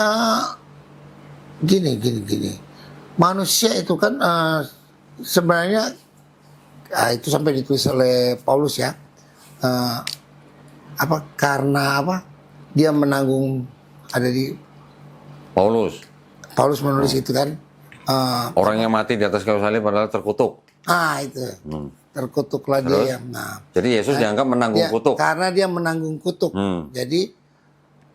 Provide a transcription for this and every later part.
eh, gini. Manusia itu kan sebenarnya itu sampai ditulis oleh Paulus ya. Karena dia menanggung, ada di Paulus menulis itu kan. Orang yang mati di atas kayu salib adalah terkutuk. Itu terkutuklah dia. Jadi Yesus dianggap menanggung kutuk. Karena dia menanggung kutuk. Jadi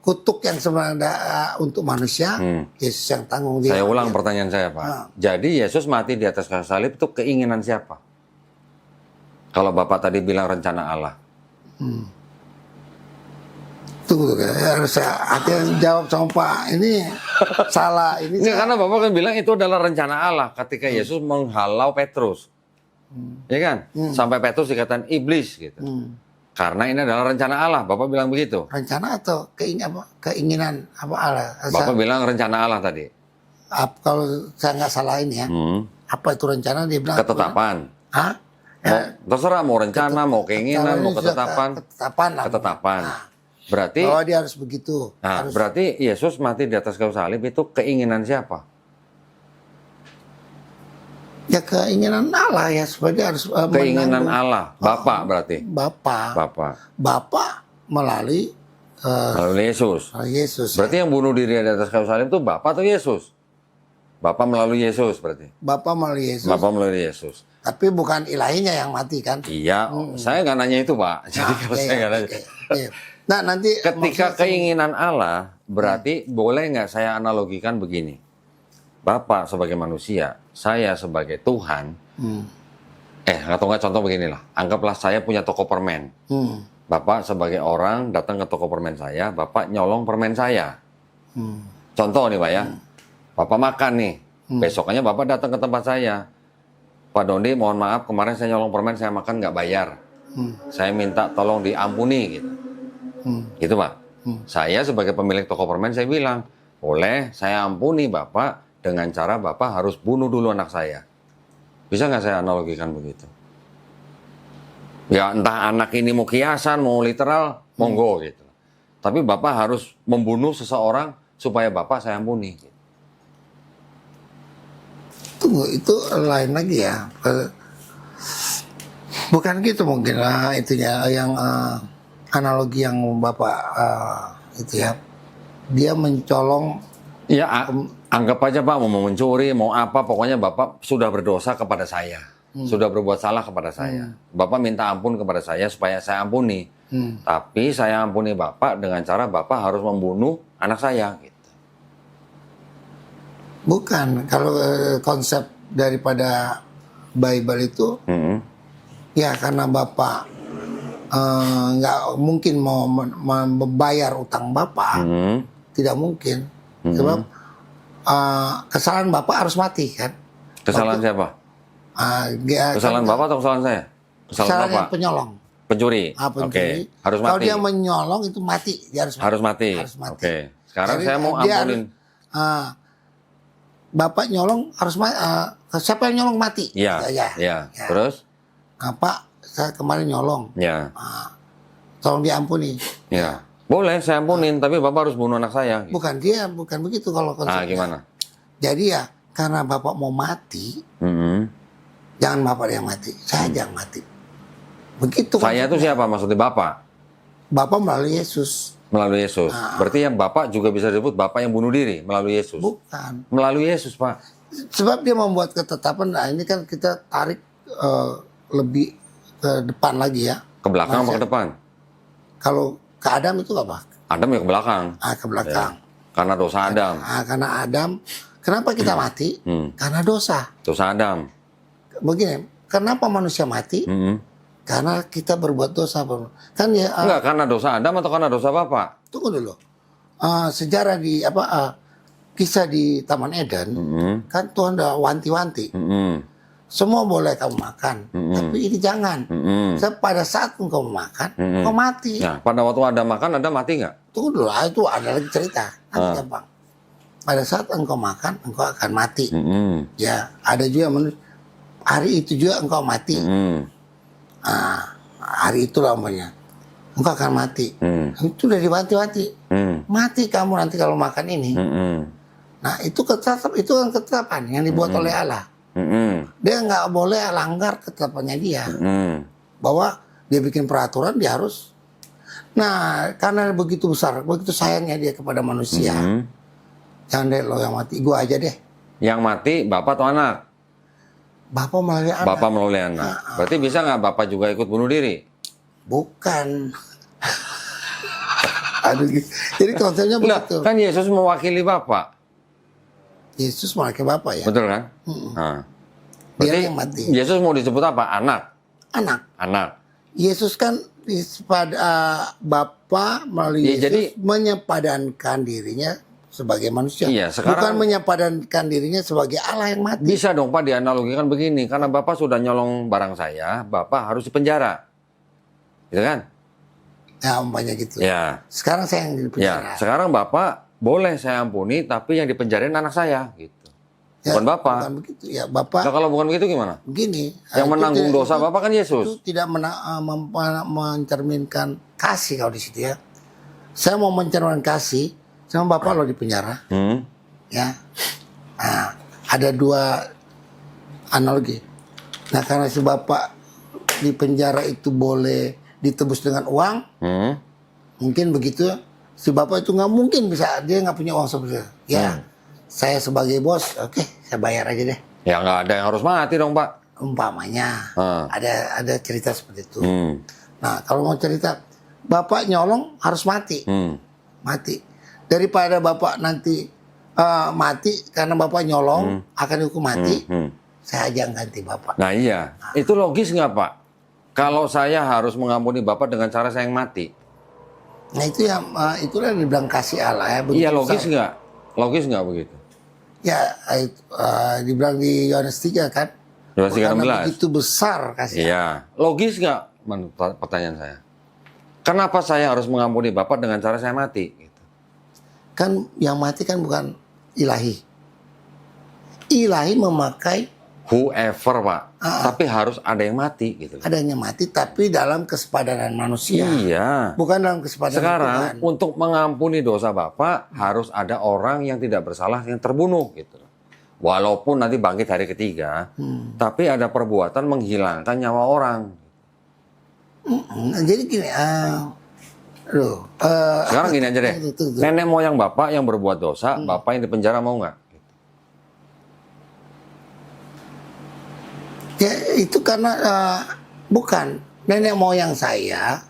kutuk yang sebenarnya untuk manusia, Yesus yang tanggung dia. Saya ulang pertanyaan saya, Pak. Jadi Yesus mati di atas kayu salib itu keinginan siapa? Kalau Bapak tadi bilang rencana Allah. Tunggu, harus saya jawab sama Pak. Ini salah. Ini karena Bapak kan bilang itu adalah rencana Allah ketika Yesus menghalau Petrus. Ya kan? Sampai Petrus dikatakan iblis gitu. Karena ini adalah rencana Allah. Bapak bilang begitu. Rencana atau keinginan Allah? Bapak bilang rencana Allah tadi. Kalau saya nggak salah ini ya. Apa itu rencana? Dia bilang ketetapan. Terserah mau rencana, mau keinginan, mau ketetapan. Ketetapan. Berarti bahwa dia harus begitu. Berarti Yesus mati di atas kayu salib itu keinginan siapa? Ya keinginan Allah ya, sebagai harus keinginan Allah, Bapak berarti. Bapak melalui Yesus. Berarti yang bunuh diri di atas kayu salib itu Bapak atau Yesus? Bapak melalui Yesus berarti. Bapak melalui Yesus. Bapak melalui Yesus. Tapi bukan ilahinya yang mati kan? Iya, saya nggak nanya itu Pak. Jadi kalau saya nggak nanya. Nah nanti ketika keinginan Allah berarti boleh nggak saya analogikan begini? Bapak sebagai manusia, saya sebagai Tuhan. Atau nggak contoh beginilah. Anggaplah saya punya toko permen. Bapak sebagai orang datang ke toko permen saya, Bapak nyolong permen saya. Contoh nih Pak ya. Bapak makan nih. Besokannya Bapak datang ke tempat saya. Pak Dondi, mohon maaf kemarin saya nyolong permen, saya makan nggak bayar. Saya minta tolong diampuni gitu. Gitu Pak. Saya sebagai pemilik toko permen saya bilang, boleh saya ampuni Bapak dengan cara Bapak harus bunuh dulu anak saya. Bisa nggak saya analogikan begitu? Ya entah anak ini mau kiasan, mau literal, monggo gitu. Tapi Bapak harus membunuh seseorang supaya Bapak saya ampuni. Gitu. Tunggu, itu lain lagi ya. Bukan gitu mungkin lah itunya yang analogi yang Bapak itu ya. Dia mencolong. Ya anggap aja Pak mau mencuri, mau apa, pokoknya Bapak sudah berdosa kepada saya. Sudah berbuat salah kepada saya. Bapak minta ampun kepada saya supaya saya ampuni. Tapi saya ampuni Bapak dengan cara Bapak harus membunuh anak saya. Gitu. Bukan, kalau konsep daripada Bible itu, ya karena Bapak nggak mungkin mau membayar utang Bapak, tidak mungkin. Sebab kesalahan Bapak harus mati kan? Kesalahan siapa? Kesalahan Bapak atau kesalahan saya? Kesalahan Bapak. Yang penyolong. Pencuri. Oke. Harus mati. Kalau dia menyolong itu mati, dia harus mati. Oke. Sekarang saya mau ampunin. Bapak nyolong harus mati. Siapa yang nyolong mati? Iya. Terus? Pak, saya kemarin nyolong. Ya. Tolong diampuni. Ya. Boleh saya ampunin, tapi Bapak harus bunuh anak saya. Gitu. Bukan begitu kalau konsepnya. Gimana? Jadi ya, karena Bapak mau mati, jangan Bapak yang mati, saya yang mati. Begitu. Saya itu siapa maksudnya Bapak? Bapak melalui Yesus. Melalui Yesus. Berarti yang Bapak juga bisa disebut Bapak yang bunuh diri melalui Yesus. Bukan. Melalui Yesus, Pak. Sebab dia membuat ketetapan, nah ini kan kita tarik lebih ke depan lagi ya. Ke belakang atau ke depan? Kalau ke Adam itu apa? Adam ya ke belakang. Ke belakang. Ya. Karena dosa Adam. Karena Adam. Kenapa kita mati? Karena dosa. Dosa Adam. Begini, kenapa manusia mati? Karena kita berbuat dosa. Kan ya. Enggak, karena dosa Adam atau karena dosa Bapak? Tunggu dulu. Sejarah di kisah di Taman Eden, kan Tuhan udah wanti-wanti. Semua boleh kamu makan, tapi ini jangan. Pada saat engkau makan, engkau mati. Nah, pada waktu Adam makan, Adam mati nggak? Tunggu dulu, itu ada lagi cerita. Nanti gampang. Pada saat engkau makan, engkau akan mati. Ya, ada juga hari itu juga engkau mati. Hari itu namanya. engkau akan mati. Itu udah diwanti-wanti. Mati kamu nanti kalau makan ini. Nah itu kan ketetapan yang dibuat oleh Allah. Dia nggak boleh langgar ketetapannya dia. Bahwa dia bikin peraturan, dia harus. Nah karena begitu besar, begitu sayangnya dia kepada manusia. Jangan deh lo yang mati, gua aja deh. Yang mati bapak atau anak? Bapak melalui anak. Bapak melalui anak. Berarti bisa nggak bapak juga ikut bunuh diri? Bukan. Aduh, jadi konsepnya Lah, begitu. kan Yesus mewakili bapak. Yesus mewakili Bapak ya. Betul kan? Nah, Dia berarti yang mati. Yesus mau disebut apa? Anak. Anak. Anak. Yesus kan pada Bapa melalui Ya, Yesus jadi menyepadankan dirinya sebagai manusia. Iya, sekarang- Bukan menyepadankan dirinya sebagai Allah yang mati. bisa dong Pak dianalogikan begini, karena bapak sudah nyolong barang saya, bapak harus dipenjara, gitu kan? Ya umpamanya gitu. Ya. Sekarang saya yang di penjara. Ya. Sekarang bapak boleh saya ampuni, tapi yang dipenjarain anak saya, gitu. Ya, Bukan bapak. Bukan begitu. Ya Bapak Nah, kalau bukan begitu gimana? begini. Yang itu menanggung tidak- dosa itu- bapak kan Yesus. Itu tidak mencerminkan kasih kalau di situ ya. Saya mau mencerminkan kasih sama Bapak lo di penjara. Ya. Nah, ada dua analogi. Nah, karena si Bapak di penjara itu boleh ditebus dengan uang, mungkin begitu. Si Bapak itu nggak mungkin bisa, dia nggak punya uang seperti itu. Ya, saya sebagai bos, oke, saya bayar aja deh. Ya nggak ada yang harus mati dong Pak. Umpamanya, Ah. ada cerita seperti itu. Hmm. Nah, kalau mau cerita, Bapak nyolong harus mati, mati. Daripada Bapak nanti mati karena Bapak nyolong akan dihukum mati, saya aja yang ganti Bapak. Nah iya, itu logis nggak Pak? Kalau saya harus mengampuni bapak dengan cara saya yang mati, Nah itu yang itulah yang dibilang kasih Allah ya. begitu iya logis besar. nggak? Logis nggak begitu? Ya, dibilang di Yohanes 3 kan. Yohanes 13. Karena begitu besar kasih. Iya, logis nggak? Pertanyaan saya. Kenapa saya harus mengampuni bapak dengan cara saya mati? Gitu. Kan yang mati kan bukan ilahi. Ilahi memakai Whoever Pak, tapi harus ada yang mati gitu. adanya mati tapi dalam kesepadanan manusia. Iya. Bukan dalam kesepadanan Sekarang Tuhan. untuk mengampuni dosa bapak harus ada orang yang tidak bersalah yang terbunuh gitu. Walaupun nanti bangkit hari ketiga, tapi ada perbuatan menghilangkan nyawa orang. Jadi gini, Sekarang gini aja deh, nenek moyang bapak yang berbuat dosa, bapak yang dipenjara mau nggak? ya itu karena bukan nenek moyang saya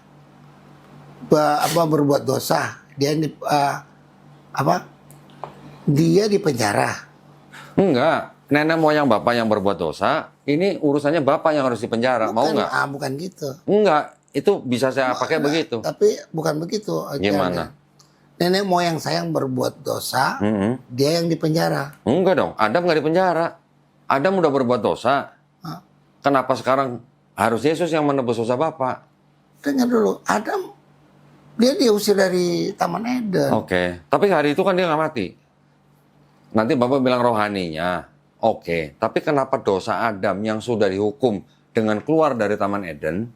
berbuat dosa, dia dia di penjara. Enggak, nenek moyang bapak yang berbuat dosa, ini urusannya bapak yang harus dipenjara, mau nggak? Bukan gitu. Enggak, itu bisa saya pakai begitu. Tapi bukan begitu. Gimana? Nenek moyang saya yang berbuat dosa, dia yang di penjara. Enggak dong, Adam nggak di penjara. Adam udah berbuat dosa. Kenapa sekarang harus Yesus yang menebus dosa bapak? Dengar dulu, Adam dia diusir dari Taman Eden. Oke, tapi hari itu kan dia nggak mati. Nanti bapak bilang rohaninya. Oke, tapi kenapa dosa Adam yang sudah dihukum dengan keluar dari Taman Eden,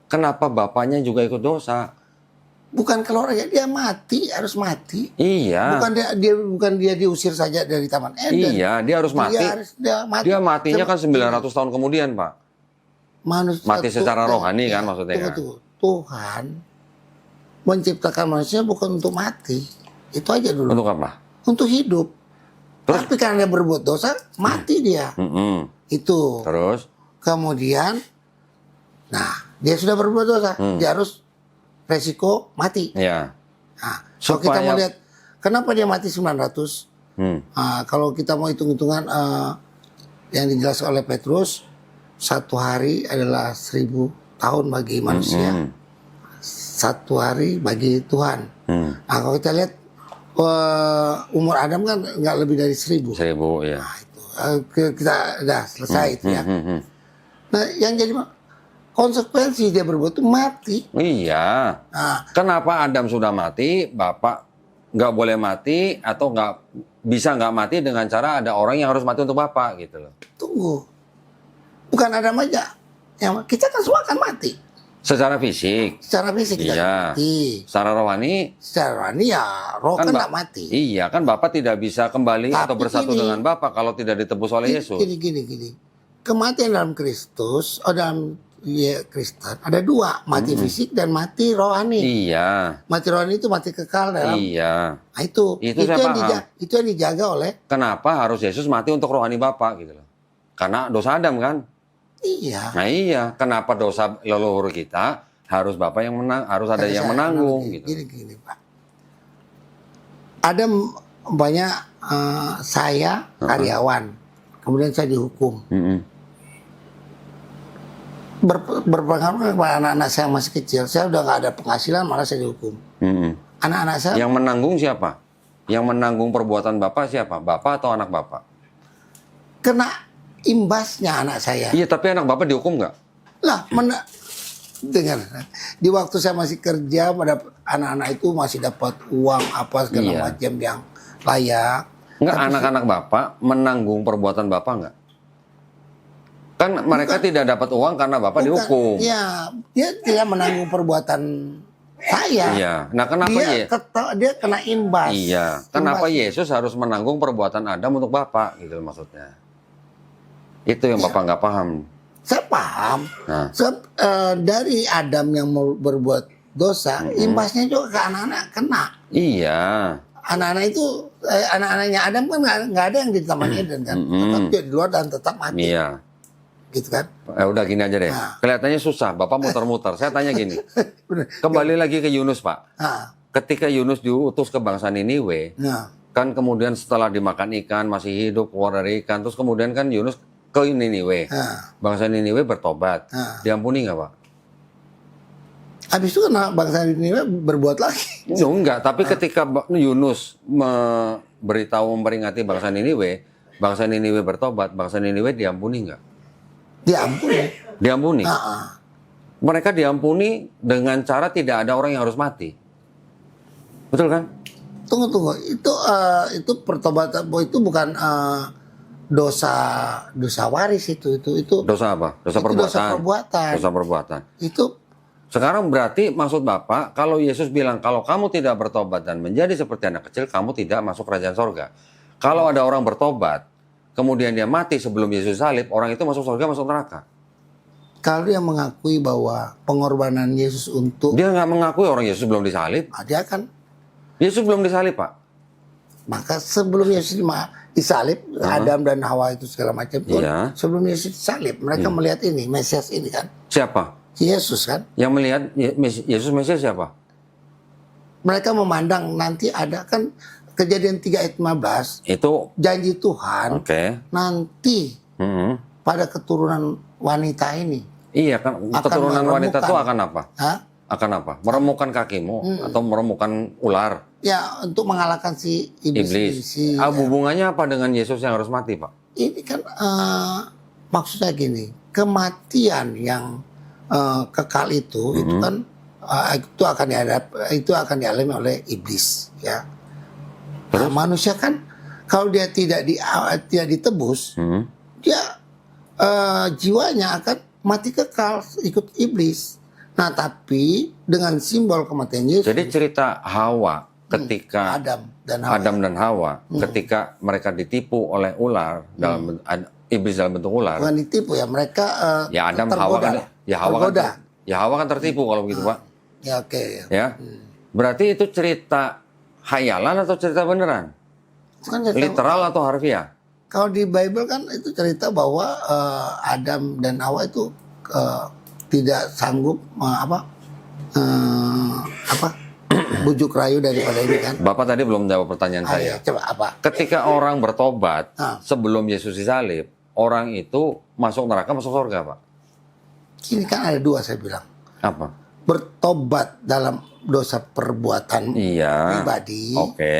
kenapa bapaknya juga ikut dosa? Bukan keluar aja, dia mati, harus mati. Iya. Bukan dia diusir saja dari Taman Eden. Iya, dia harus mati. Dia matinya kan 900 tahun kemudian, Pak. Mati secara rohani kan maksudnya kan? Tuhan menciptakan manusia bukan untuk mati. Itu aja dulu. Untuk apa? Untuk hidup. Terus? Tapi karena dia berbuat dosa, mati dia. Itu. Terus? Kemudian, nah dia sudah berbuat dosa, dia harus resiko mati. Iya. Nah, kalau kita mau lihat, kenapa dia mati 900? Kalau kita mau hitung-hitungan yang dijelaskan oleh Petrus, satu hari adalah 1000 tahun bagi manusia. Satu hari bagi Tuhan. Nah, kalau kita lihat umur Adam kan nggak lebih dari 1000. 1000, ya. Nah, itu kita udah selesai itu ya. Nah, yang jadi konsekuensi dia berbuat itu mati. Iya. Nah, Kenapa Adam sudah mati, bapak nggak boleh mati atau bisa nggak mati dengan cara ada orang yang harus mati untuk bapak gitu loh. tunggu. Bukan Adam aja. Ya, kita kan semua akan mati. Secara fisik. Secara fisik tidak Iya. mati. Secara rohani. Secara rohani ya roh kan tidak mati. Iya, kan Bapak tidak bisa kembali Tapi atau bersatu gini, dengan Bapak kalau tidak ditebus oleh Yesus. Gini. Kematian dalam Kristus, dalam Kristen ada dua, mati fisik dan mati rohani. Iya. Mati rohani itu mati kekal dalam. Iya. Nah, itu saya paham. itu yang dijaga oleh. Kenapa harus Yesus mati untuk rohani Bapak gitu loh? Karena dosa Adam kan? Iya. Nah iya, kenapa dosa leluhur kita harus Bapak yang menang, harus ada yang menanggung gitu. Gini, Pak. Ada banyak saya karyawan, kemudian saya dihukum. Berpengaruh kepada anak-anak saya yang masih kecil. Saya udah nggak ada penghasilan, malah saya dihukum. Anak-anak saya. Yang menanggung siapa? Yang menanggung perbuatan Bapak siapa? Bapak atau anak Bapak? Kena imbasnya anak saya. Iya, tapi anak Bapak dihukum nggak? Lah, dengar. Di waktu saya masih kerja, pada anak-anak itu masih dapat uang apa segala macam yang layak. Enggak, anak-anak Bapak menanggung perbuatan Bapak nggak? Kan mereka tidak dapat uang karena Bapak dihukum. Iya, dia tidak menanggung perbuatan saya. Iya. Nah, kenapa dia kena imbas. Iya. Kenapa Yesus harus menanggung perbuatan Adam untuk Bapak gitu maksudnya? Itu yang Bapak nggak paham. Saya paham. Nah. Dari Adam yang berbuat dosa, imbasnya juga ke anak-anak kena. Iya. Anak-anak itu, anak-anaknya Adam kan nggak ada yang di Taman Eden kan, tetap dia di luar dan tetap mati. Iya. Gitu kan? Udah gini aja deh. Nah. Kelihatannya susah. Bapak muter-muter. Saya tanya gini. Kembali lagi ke Yunus, Pak. Nah. Ketika Yunus diutus ke bangsa Niniwe, kan kemudian setelah dimakan ikan, masih hidup, keluar dari ikan, terus kemudian kan Yunus ke Niniwe. Bangsa Niniwe bertobat. Diampuni nggak, Pak? Habis itu kan bangsa Niniwe berbuat lagi. Enggak, tapi ketika Yunus memperingati bangsa Niniwe bertobat, bangsa Niniwe diampuni nggak? Diampuni. Diampuni. Mereka diampuni dengan cara tidak ada orang yang harus mati. Betul kan? Tunggu. Itu pertobatan, itu bukan dosa waris itu. Dosa apa? Dosa perbuatan. Dosa perbuatan. Itu sekarang berarti maksud Bapak, kalau Yesus bilang kalau kamu tidak bertobat dan menjadi seperti anak kecil, kamu tidak masuk kerajaan sorga. Kalau ada orang bertobat, kemudian dia mati sebelum Yesus salib, orang itu masuk surga, masuk neraka. Kalau dia mengakui bahwa pengorbanan Yesus untuk... Dia nggak mengakui orang Yesus belum disalib. Dia akan... Yesus belum disalib, Pak. Maka sebelum Yesus disalib, Adam dan Hawa itu segala macam itu, sebelum Yesus disalib, mereka melihat ini, Mesias ini kan. Siapa? Yesus kan. Yang melihat Yesus Mesias siapa? Mereka memandang nanti ada kan... Kejadian 3 ayat 15 itu janji Tuhan nanti pada keturunan wanita ini. Iya kan, keturunan wanita itu akan apa? Akan apa? Meremukkan kakimu atau meremukkan ular? Ya, untuk mengalahkan si iblis. Hubungannya apa dengan Yesus yang harus mati, Pak? Ini kan maksudnya gini, kematian yang kekal itu kan itu akan dialami oleh iblis, ya. Nah, manusia kan kalau dia tidak ditebus, dia jiwanya akan mati kekal ikut iblis. Nah, tapi dengan simbol kematian Yesus. Jadi cerita Hawa ketika Adam dan Hawa ketika mereka ditipu oleh ular dalam iblis dalam bentuk ular. Bukan ditipu ya, mereka ya Adam Hawa kan Hawa kan tertipu kalau begitu, Pak. Ya oke. Ya. Berarti itu cerita hayalan atau cerita beneran? Kan literal atau harfiah? Kalau di Bible kan itu cerita bahwa Adam dan Hawa itu tidak sanggup bujuk rayu daripada ini kan. Bapak tadi belum jawab pertanyaan saya. Coba apa? Ketika orang bertobat sebelum Yesus disalib, orang itu masuk neraka, masuk surga, Pak? Ini kan ada dua saya bilang. Apa? Bertobat dalam dosa perbuatan pribadi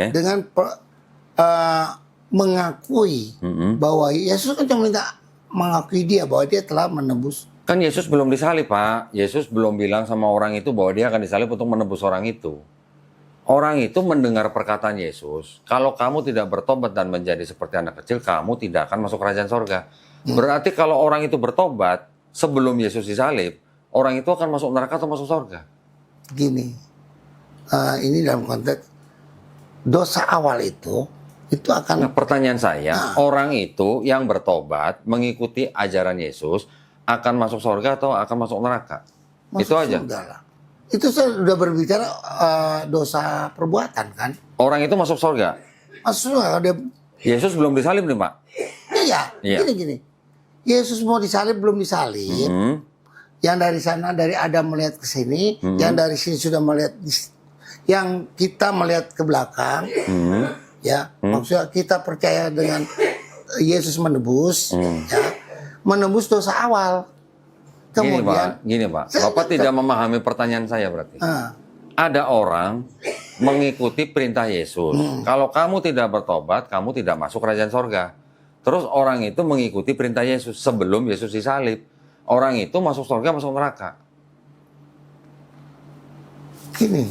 dengan mengakui bahwa Yesus kan cuma minta mengakui dia bahwa dia telah menebus. Kan Yesus belum disalib, Pak. Yesus belum bilang sama orang itu bahwa dia akan disalib untuk menebus orang itu. Orang itu mendengar perkataan Yesus, kalau kamu tidak bertobat dan menjadi seperti anak kecil, kamu tidak akan masuk kerajaan sorga. Berarti kalau orang itu bertobat sebelum Yesus disalib, orang itu akan masuk neraka atau masuk surga? Gini, ini dalam konteks dosa awal itu Nah, akan pertanyaan saya, orang itu yang bertobat mengikuti ajaran Yesus akan masuk surga atau akan masuk neraka? masuk Itu aja. surga lah. Itu saya sudah berbicara dosa perbuatan kan. Orang itu masuk surga. Masuk surga dia. Yesus belum disalib nih, Pak. Iya, Iya. gini. Yesus mau disalib belum disalib. Yang dari sana dari Adam melihat ke sini, yang dari sini sudah melihat, yang kita melihat ke belakang. Ya, maksudnya kita percaya dengan Yesus menebus, ya, menebus dosa awal. Kemudian, Gini Pak, Bapak tidak memahami pertanyaan saya berarti. Ada orang mengikuti perintah Yesus. Kalau kamu tidak bertobat, kamu tidak masuk kerajaan sorga. Terus orang itu mengikuti perintah Yesus sebelum Yesus disalib. Orang itu masuk sorga, masuk neraka. gini,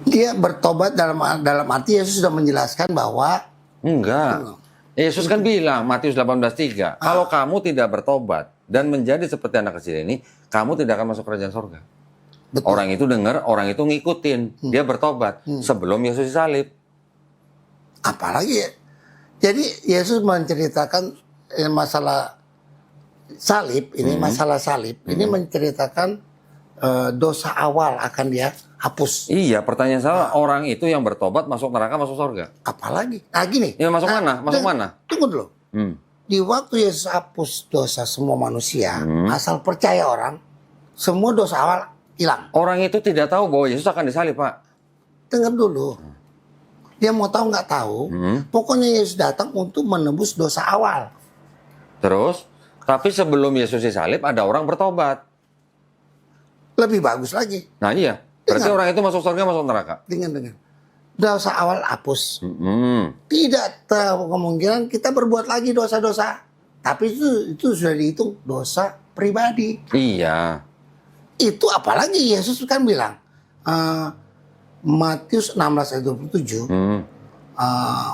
dia bertobat dalam arti Yesus sudah menjelaskan bahwa Enggak. Yesus kan bilang, Matius 18:3, kalau kamu tidak bertobat dan menjadi seperti anak kecil ini, kamu tidak akan masuk kerajaan sorga. betul. Orang itu dengar, orang itu ngikutin, dia bertobat sebelum Yesus disalib. Apalagi ya. Jadi Yesus menceritakan masalah salib, ini masalah salib, ini menceritakan dosa awal akan dia hapus. Iya, pertanyaan saya, orang itu yang bertobat masuk neraka, masuk surga. Apalagi? Nah gini. Ya masuk mana? Masuk mana? Tunggu dulu. Di waktu Yesus hapus dosa semua manusia, asal percaya orang, semua dosa awal hilang. Orang itu tidak tahu bahwa Yesus akan disalib, Pak. Dengar dulu. Dia mau tahu nggak tahu, pokoknya Yesus datang untuk menebus dosa awal. Terus, tapi sebelum Yesus disalib, ada orang bertobat. Lebih bagus lagi. Nah iya, berarti orang itu masuk surga, masuk neraka. Dengan dosa awal hapus. Tidak tahu kemungkinan kita berbuat lagi dosa-dosa. Tapi itu sudah dihitung dosa pribadi. Iya. Itu apalagi Yesus kan bilang, Matius 16 ayat 27,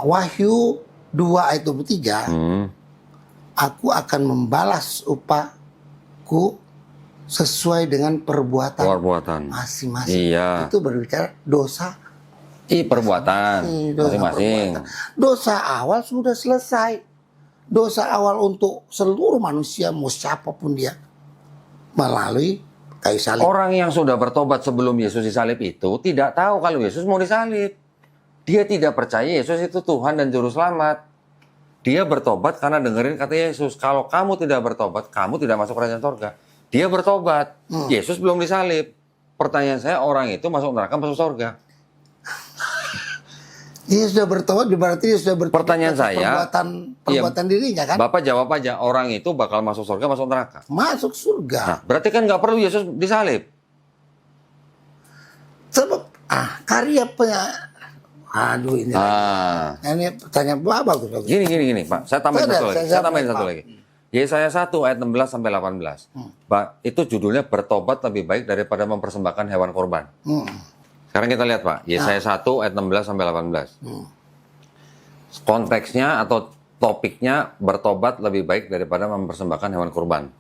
Wahyu 2 ayat 23, aku akan membalas upahku sesuai dengan perbuatan masing-masing. Iya. Itu berbicara dosa. Perbuatan masing-masing. Dosa awal sudah selesai. Dosa awal untuk seluruh manusia, mau siapapun dia, melalui kayu salib. Orang yang sudah bertobat sebelum Yesus disalib itu tidak tahu kalau Yesus mau disalib. Dia tidak percaya Yesus itu Tuhan dan Juru Selamat. Dia bertobat karena dengerin kata Yesus. Kalau kamu tidak bertobat, kamu tidak masuk kerajaan surga. Dia bertobat. Yesus belum disalib. Pertanyaan saya, orang itu masuk neraka, masuk surga? Dia sudah bertobat, berarti dia sudah bertobat. Pertanyaan saya, perbuatan dirinya kan? Bapak jawab aja, orang itu bakal masuk surga, masuk neraka? Masuk surga. Nah, berarti kan nggak perlu Yesus disalib. Sebab karya aduh ini. Ini pertanyaan bagus. Gini, Pak. Saya tambahin satu lagi. Saya tambahin satu lagi. Yesaya 1 ayat 16 sampai 18. Itu judulnya bertobat lebih baik daripada mempersembahkan hewan korban. Sekarang kita lihat, Pak. Yesaya 1 ayat 16 sampai 18. Konteksnya atau topiknya bertobat lebih baik daripada mempersembahkan hewan kurban.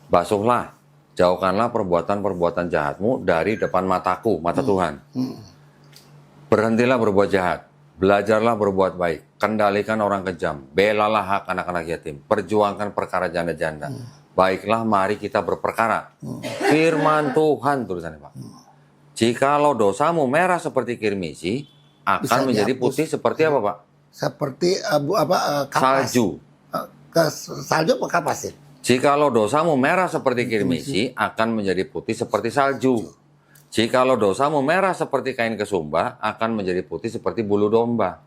Basuhlah, jauhkanlah perbuatan-perbuatan jahatmu dari depan mataku, mata Tuhan. Berhentilah berbuat jahat, belajarlah berbuat baik, kendalikan orang kejam, belalah hak anak-anak yatim, perjuangkan perkara janda-janda. Baiklah, mari kita berperkara. Firman Tuhan, tulisannya, Pak. Jikalau dosamu merah seperti kirmisi, akan menjadi putih seperti apa, Pak? Seperti kapas. Salju. Salju apa kapas ya? Jikalau dosamu merah seperti kirmisi, akan menjadi putih seperti salju. Jikalau dosamu merah seperti kain kesumba, akan menjadi putih seperti bulu domba.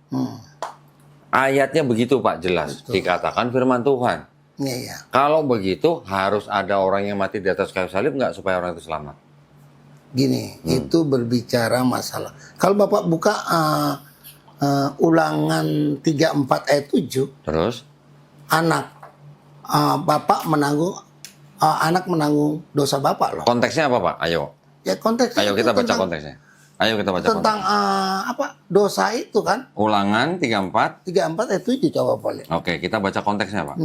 Ayatnya begitu, Pak, jelas. Betul. Dikatakan firman Tuhan. Iya. Kalau begitu, harus ada orang yang mati di atas kayu salib nggak supaya orang itu selamat? Gini, itu berbicara masalah. Kalau Bapak buka Ulangan 34 ayat 7, Terus? Bapak menanggung, anak menanggung dosa Bapak loh. Konteksnya apa, Pak? Ayo. Ya konteksnya. Ayo kita baca tentang, konteksnya. Ayo kita baca tentang dosa itu kan. Ulangan 34. 34 ayat 7 coba boleh. Oke, kita baca konteksnya, Pak.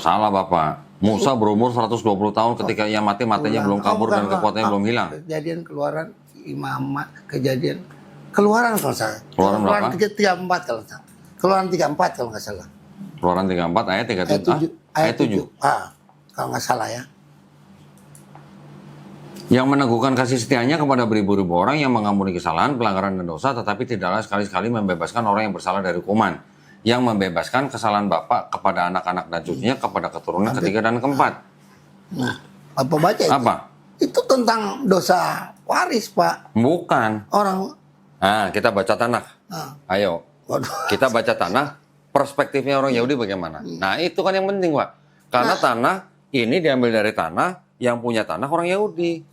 Salah Bapak. Musa berumur 120 tahun ketika ia mati, matanya belum kabur dan kekuatannya belum hilang. Kejadian Keluaran Imamat, kejadian Keluaran kalau salah. Keluaran berapa? 34 kalau salah. Keluaran 34 kalau nggak salah. Keluaran 34 ayat 37. Ayat 7. Kalau nggak salah ya. Yang meneguhkan kasih setianya kepada beribu-ribu orang yang mengampuni kesalahan, pelanggaran dan dosa, tetapi tidaklah sekali-sekali membebaskan orang yang bersalah dari hukuman. Yang membebaskan kesalahan Bapak kepada anak-anak dan cucunya, kepada keturunan ketiga dan keempat. Nah, apa baca itu? Apa? Itu tentang dosa waris, Pak. Bukan. Orang. Nah, kita baca tanah. Ayo. Waduh. Kita baca tanah, perspektifnya orang Yahudi bagaimana? Nah, itu kan yang penting, Pak. Karena tanah ini diambil dari tanah, yang punya tanah orang Yahudi.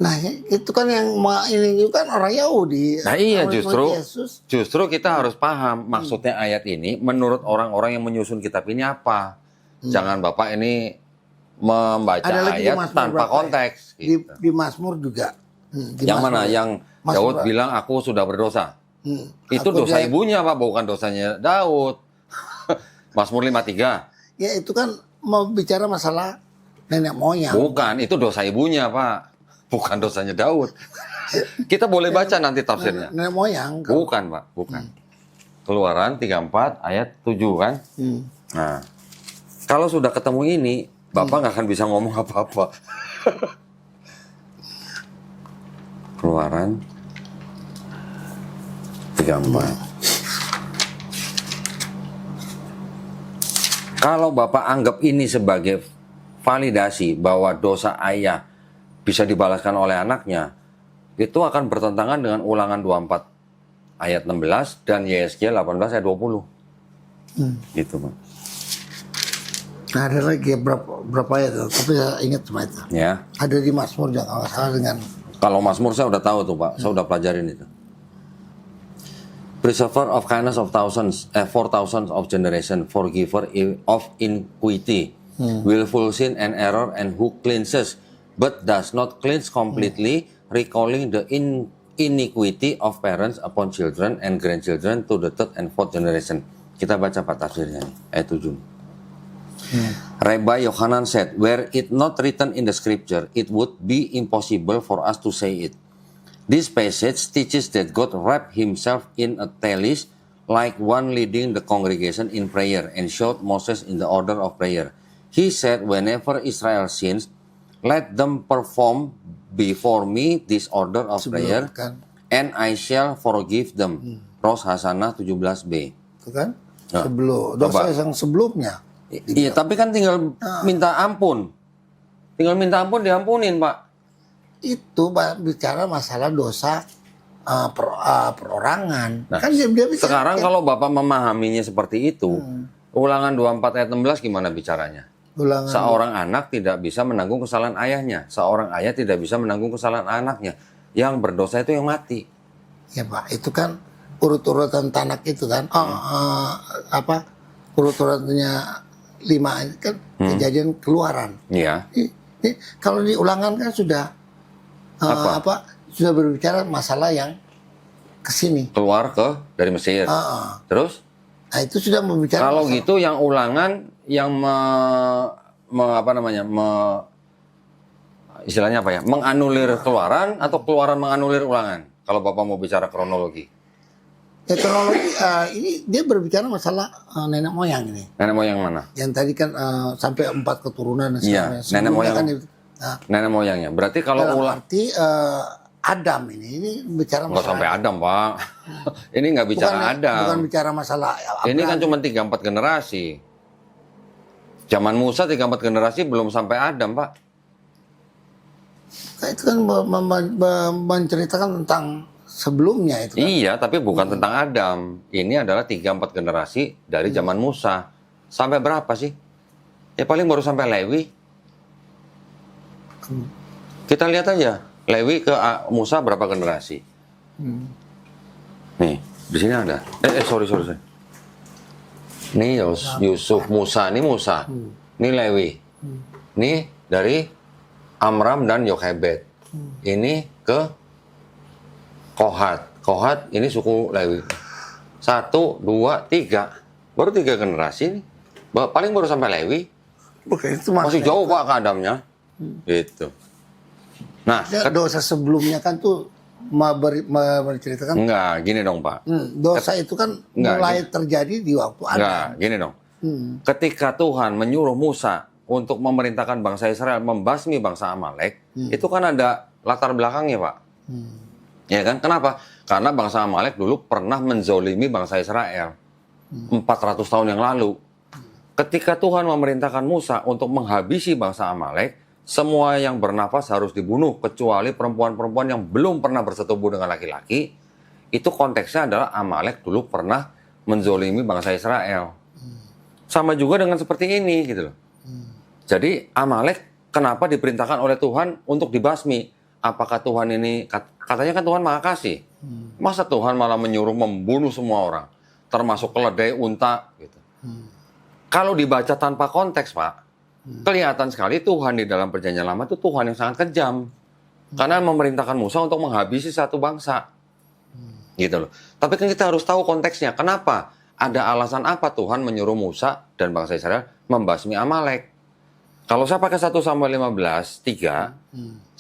Nah, itu kan yang ini juga kan orang Yahudi. Nah iya, Orang justru kita harus paham maksudnya ayat ini menurut orang-orang yang menyusun kitab ini apa. Jangan Bapak ini membaca ayat tanpa konteks. Gitu. Di Mazmur juga. Yang mana? Yang Daud bilang aku sudah berdosa. Itu dosa ibunya Pak, bukan dosanya Daud. Mazmur 53. Ya itu kan mau bicara masalah nenek moyang. Bukan, itu dosa ibunya Pak. Bukan dosanya Daud. Kita boleh baca nanti tafsirnya. Nenek moyang. Bukan, Pak. Bukan. Keluaran 34 ayat 7 kan? Nah, kalau sudah ketemu ini, Bapak nggak akan bisa ngomong apa-apa. Keluaran 34. Kalau Bapak anggap ini sebagai validasi bahwa dosa ayah bisa dibalaskan oleh anaknya, itu akan bertentangan dengan Ulangan 24 ayat 16 dan Yesaya 18 ayat 20. Gitu, Pak. Nah, ada lagi berapa ayat, tapi saya ingat cuma itu. Ya. Ada di Mazmur juga kalau salah dengan. Kalau Mazmur saya udah tahu tuh, Pak. Saya udah pelajarin itu. Preserver of kindness of thousands, for thousands of generation, forgiver of iniquity, willful sin and error, and who cleanses but does not cleanse completely, recalling the iniquity of parents upon children and grandchildren to the third and fourth generation. Kita baca Pak tafsirnya nih, ayat 7. Rabbi Yohanan said, were it not written in the scripture, it would be impossible for us to say it. This passage teaches that God wrapped himself in a tallis like one leading the congregation in prayer and showed Moses in the order of prayer. He said, whenever Israel sins, let them perform before me this order of prayer, and I shall forgive them. Ros Hasanah 17b. Itu kan? Sebelum dosa yang sebelumnya. Iya, tapi kan tinggal minta ampun. Tinggal minta ampun diampunin, Pak. Itu Pak bicara masalah dosa perorangan. Nah, Kan dia bicara, sekarang kalau Bapak memahaminya seperti itu, Ulangan 24 ayat 16 gimana bicaranya? Seorang anak tidak bisa menanggung kesalahan ayahnya. Seorang ayah tidak bisa menanggung kesalahan anaknya. Yang berdosa itu yang mati. Ya Pak, itu kan urut-urutan tanak itu kan. Urut-urutannya 5 kan kejadian Keluaran. Iya. Kalau di Ulangan kan sudah sudah berbicara masalah yang kesini. Keluar dari Mesir. Terus? Nah itu sudah membicarakan. Kalau gitu yang Ulangan yang istilahnya apa ya? Menganulir Keluaran atau Keluaran menganulir Ulangan? Kalau Bapak mau bicara kronologi. Ya kronologi ini dia berbicara masalah nenek moyang ini. Nenek moyang mana? Yang tadi kan sampai 4 keturunan. Iya, nenek moyang. Kan, nenek moyangnya. Berarti kalau arti Adam ini bicara masalah. Nggak sampai Adam, Pak. Ini nggak bicara Adam. Bukan bicara masalah Abraham. Ini kan cuma 3-4 generasi. Zaman Musa 3-4 generasi belum sampai Adam, Pak. Itu kan menceritakan tentang sebelumnya itu kan. Iya, tapi bukan tentang Adam. Ini adalah 3-4 generasi dari zaman Musa. Sampai berapa sih? Ya paling baru sampai Lewi. Kita lihat aja. Lewi ke Musa berapa generasi? Nih, di sini ada. Sorry. Ini Yusuf, Musa. Ini Musa. Ini Lewi. Ini dari Amram dan Yochebed. Ini ke Kohat. Kohat ini suku Lewi. 1, 2, 3. Baru 3 generasi nih. Paling baru sampai Lewi. Bukan itu Masih jauh Pak ke Adamnya. Gitu. Nah, Ya, dosa sebelumnya kan tuh menceritakan enggak, gini dong Pak. dosa itu kan Enggak, mulai terjadi di waktu Enggak, Adam. gini dong. Ketika Tuhan menyuruh Musa untuk memerintahkan bangsa Israel membasmi bangsa Amalek, itu kan ada latar belakangnya Pak. Ya kan? Kenapa? Karena bangsa Amalek dulu pernah menzolimi bangsa Israel 400 tahun yang lalu. Ketika Tuhan memerintahkan Musa untuk menghabisi bangsa Amalek, semua yang bernafas harus dibunuh, kecuali perempuan-perempuan yang belum pernah bersetubuh dengan laki-laki. Itu konteksnya adalah Amalek dulu pernah menzolimi bangsa Israel. Sama juga dengan seperti ini, gitu loh. Jadi Amalek kenapa diperintahkan oleh Tuhan untuk dibasmi? Apakah Tuhan ini, katanya kan Tuhan Maha Kasih. Masa Tuhan malah menyuruh membunuh semua orang, termasuk keledai, unta, gitu. Kalau dibaca tanpa konteks, Pak, kelihatan sekali Tuhan di dalam Perjanjian Lama itu Tuhan yang sangat kejam. Karena memerintahkan Musa untuk menghabisi satu bangsa. Gitu loh. Tapi kan kita harus tahu konteksnya. Kenapa? Ada alasan apa Tuhan menyuruh Musa dan bangsa Israel membasmi Amalek? Kalau saya pakai 1 Samuel 15:3,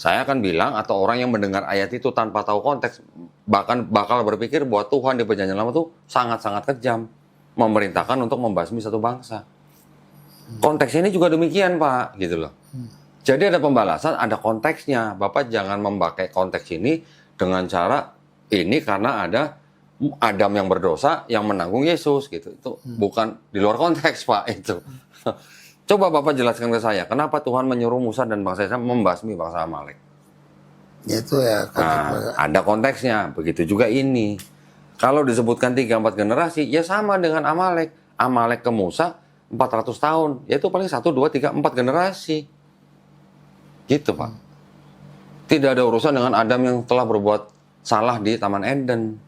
saya akan bilang, atau orang yang mendengar ayat itu tanpa tahu konteks, bahkan bakal berpikir bahwa Tuhan di Perjanjian Lama itu sangat-sangat kejam. Memerintahkan untuk membasmi satu bangsa. Konteks ini juga demikian, Pak, gitu loh. Jadi ada pembalasan, ada konteksnya. Bapak jangan memakai konteks ini dengan cara ini karena ada Adam yang berdosa yang menanggung Yesus, gitu. Itu bukan di luar konteks, Pak, itu. Coba Bapak jelaskan ke saya, kenapa Tuhan menyuruh Musa dan bangsa Israel membasmi bangsa Amalek? Itu ya. Nah, ada konteksnya. Begitu juga ini. Kalau disebutkan 3-4 generasi, ya sama dengan Amalek. Amalek ke Musa 400 tahun, yaitu paling 1, 2, 3, 4 generasi. Gitu, Pak. Tidak ada urusan dengan Adam yang telah berbuat salah di Taman Eden.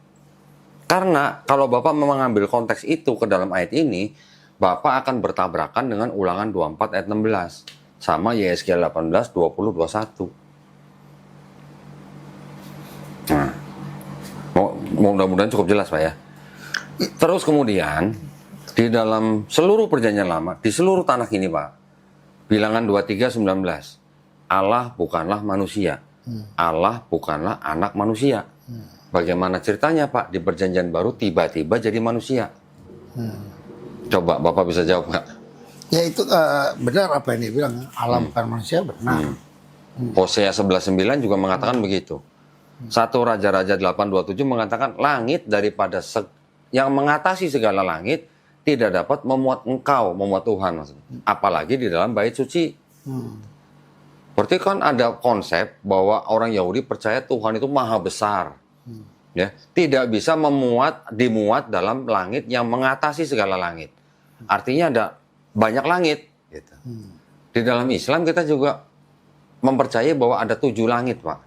Karena kalau Bapak mengambil konteks itu ke dalam ayat ini, Bapak akan bertabrakan dengan Ulangan 24 ayat 16. Sama Yesaya 18, 20, 21. Nah, mudah-mudahan cukup jelas Pak ya. Terus kemudian di dalam seluruh Perjanjian Lama, di seluruh tanah ini Pak, Bilangan 23:19, Allah bukanlah manusia, Allah bukanlah anak manusia. Bagaimana ceritanya Pak di Perjanjian Baru tiba-tiba jadi manusia? Coba Bapak bisa jawab nggak? Ya itu benar apa yang dia bilang, Allah bukan manusia, benar. Hosea 11:9 juga mengatakan begitu. 1 Raja-Raja 8:27 mengatakan langit daripada yang mengatasi segala langit tidak dapat memuat engkau, memuat Tuhan maksudnya. Apalagi di dalam bait suci. Berarti kan ada konsep bahwa orang Yahudi percaya Tuhan itu maha besar. Ya, tidak bisa dimuat dalam langit yang mengatasi segala langit. Artinya ada banyak langit. Gitu. Di dalam Islam kita juga mempercayai bahwa ada 7 langit, Pak.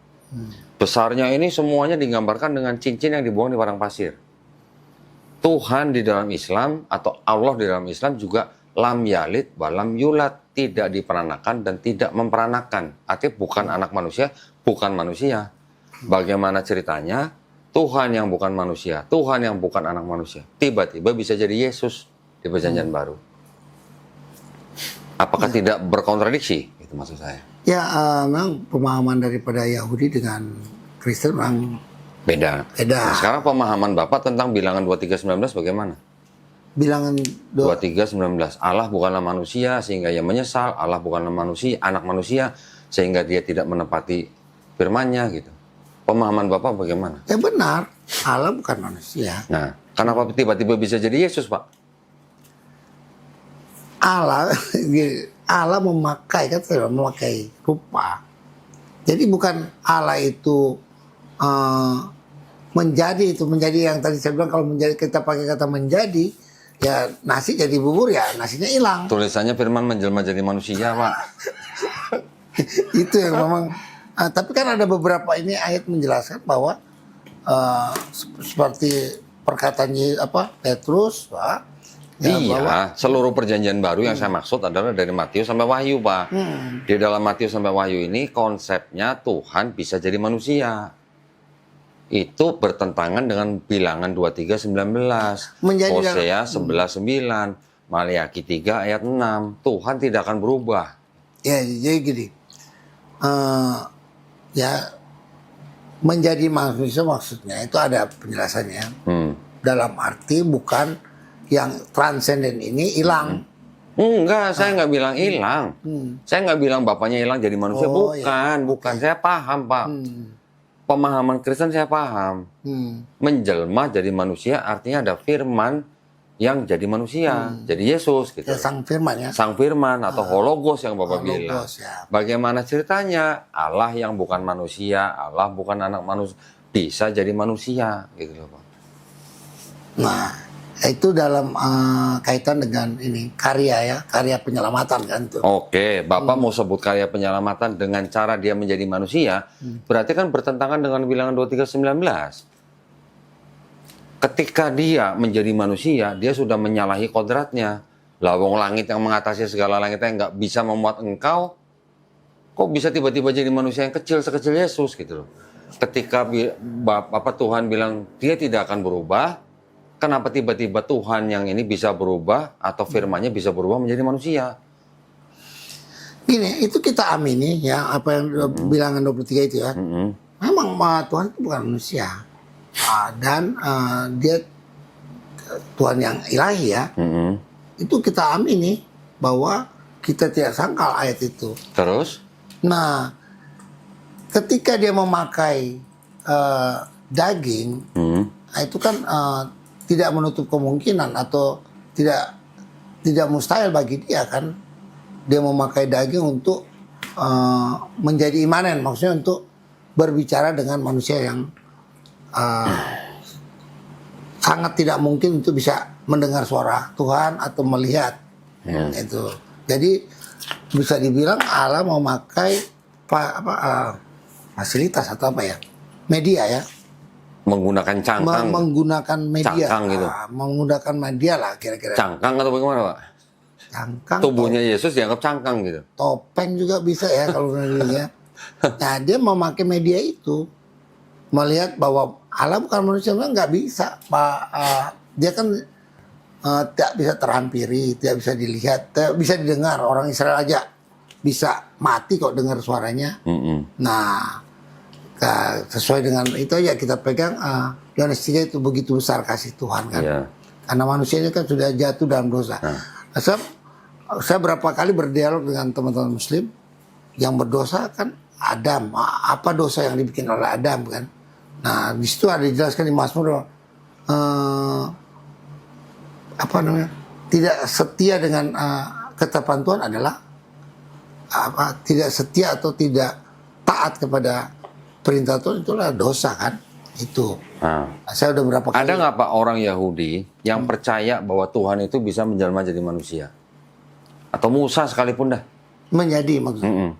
Besarnya ini semuanya digambarkan dengan cincin yang dibuang di padang pasir. Tuhan di dalam Islam atau Allah di dalam Islam juga lam yalid walam yulat, tidak diperanakan dan tidak memperanakan. Artinya bukan anak manusia, bukan manusia. Bagaimana ceritanya? Tuhan yang bukan manusia, Tuhan yang bukan anak manusia, tiba-tiba bisa jadi Yesus di Perjanjian Baru. Apakah tidak berkontradiksi? Itu maksud saya. Ya, memang pemahaman daripada Yahudi dengan Kristen memang Beda. beda. Nah, sekarang pemahaman Bapak tentang Bilangan 23:19 bagaimana? Bilangan 23:19, Allah bukanlah manusia sehingga ia menyesal, Allah bukanlah manusia, anak manusia sehingga dia tidak menepati firman-Nya gitu. Pemahaman Bapak bagaimana? Ya benar, Allah bukan manusia. Nah, kenapa tiba-tiba bisa jadi Yesus, Pak? Allah memakai, kan tidak memakai rupa. Jadi bukan Allah itu menjadi yang tadi saya bilang, kalau menjadi kita pakai kata menjadi, ya nasi jadi bubur ya nasinya hilang. Tulisannya firman menjelma jadi manusia, Pak. Itu yang memang. Tapi kan ada beberapa ini ayat menjelaskan bahwa seperti perkataannya Petrus, Pak. Ya, iya, seluruh Perjanjian Baru yang saya maksud adalah dari Matius sampai Wahyu, Pak. Di dalam Matius sampai Wahyu ini konsepnya Tuhan bisa jadi manusia. Itu bertentangan dengan Bilangan 23:19, Hosea 11:9, Maliaki 3 ayat 6. Tuhan tidak akan berubah. Ya, jadi gini, ya menjadi manusia maksudnya itu ada penjelasannya. Dalam arti bukan yang transenden ini hilang. Enggak, saya nggak bilang hilang. Saya nggak bilang bapaknya hilang jadi manusia. Oh, Bukan, bukan. Saya paham, Pak. Pemahaman Kristen saya paham. Menjelma jadi manusia artinya ada firman yang jadi manusia. Jadi Yesus gitu. Ya, sang firman ya. Sang firman atau hologos yang Bapak bilang. Ya. Bagaimana ceritanya? Allah yang bukan manusia, Allah bukan anak manusia, bisa jadi manusia gitu loh, Pak. Nah, itu dalam kaitan dengan ini karya ya, karya penyelamatan kan tuh. Oke, Bapak mau sebut karya penyelamatan dengan cara dia menjadi manusia, berarti kan bertentangan dengan bilangan 23:19. Ketika dia menjadi manusia, dia sudah menyalahi kodratnya. Lawang langit yang mengatasi segala langitnya nggak bisa memuat engkau, kok bisa tiba-tiba jadi manusia yang kecil sekecil Yesus gitu loh. Ketika Bapak Tuhan bilang dia tidak akan berubah, kenapa tiba-tiba Tuhan yang ini bisa berubah atau firman-Nya bisa berubah menjadi manusia? Gini, itu kita amini ya apa yang bilangan 23 itu ya. Memang Tuhan itu bukan manusia. Dan dia Tuhan yang ilahi ya. Itu kita amini bahwa kita tidak sangkal ayat itu. Terus? Nah, ketika dia memakai daging, itu kan tidak menutup kemungkinan atau tidak mustahil bagi dia kan dia memakai daging untuk menjadi imanen, maksudnya untuk berbicara dengan manusia yang sangat tidak mungkin untuk bisa mendengar suara Tuhan atau melihat itu. Jadi bisa dibilang Allah memakai fasilitas atau apa ya, media ya. Menggunakan cangkang. Menggunakan media. Cangkang gitu. Menggunakan media lah kira-kira. Cangkang atau bagaimana, Pak? Cangkang. Tubuhnya Yesus dianggap cangkang gitu. Topeng juga bisa ya kalau ya. Nah, dia memakai media itu melihat bahwa Allah bukan manusia, nggak bisa. Dia kan tidak bisa terhampiri, tidak bisa dilihat, tidak bisa didengar. Orang Israel aja bisa mati kok dengar suaranya. Nah, sesuai dengan itu aja kita pegang Yohanes 3 itu begitu besar kasih Tuhan kan. Karena manusianya kan sudah jatuh dalam dosa. Nah, saya berapa kali berdialog dengan teman-teman Muslim yang berdosa kan Adam. Apa dosa yang dibikin oleh Adam kan? Nah, di situ ada dijelaskan di Mazmur apa namanya? Tidak setia dengan ketetapan Tuhan adalah tidak setia atau tidak taat kepada perintah Tuhan, itulah dosa kan itu. Saya udah berapa kali. Ada nggak Pak orang Yahudi yang percaya bahwa Tuhan itu bisa menjelma jadi manusia? Atau Musa sekalipun dah? Menjadi maksudnya.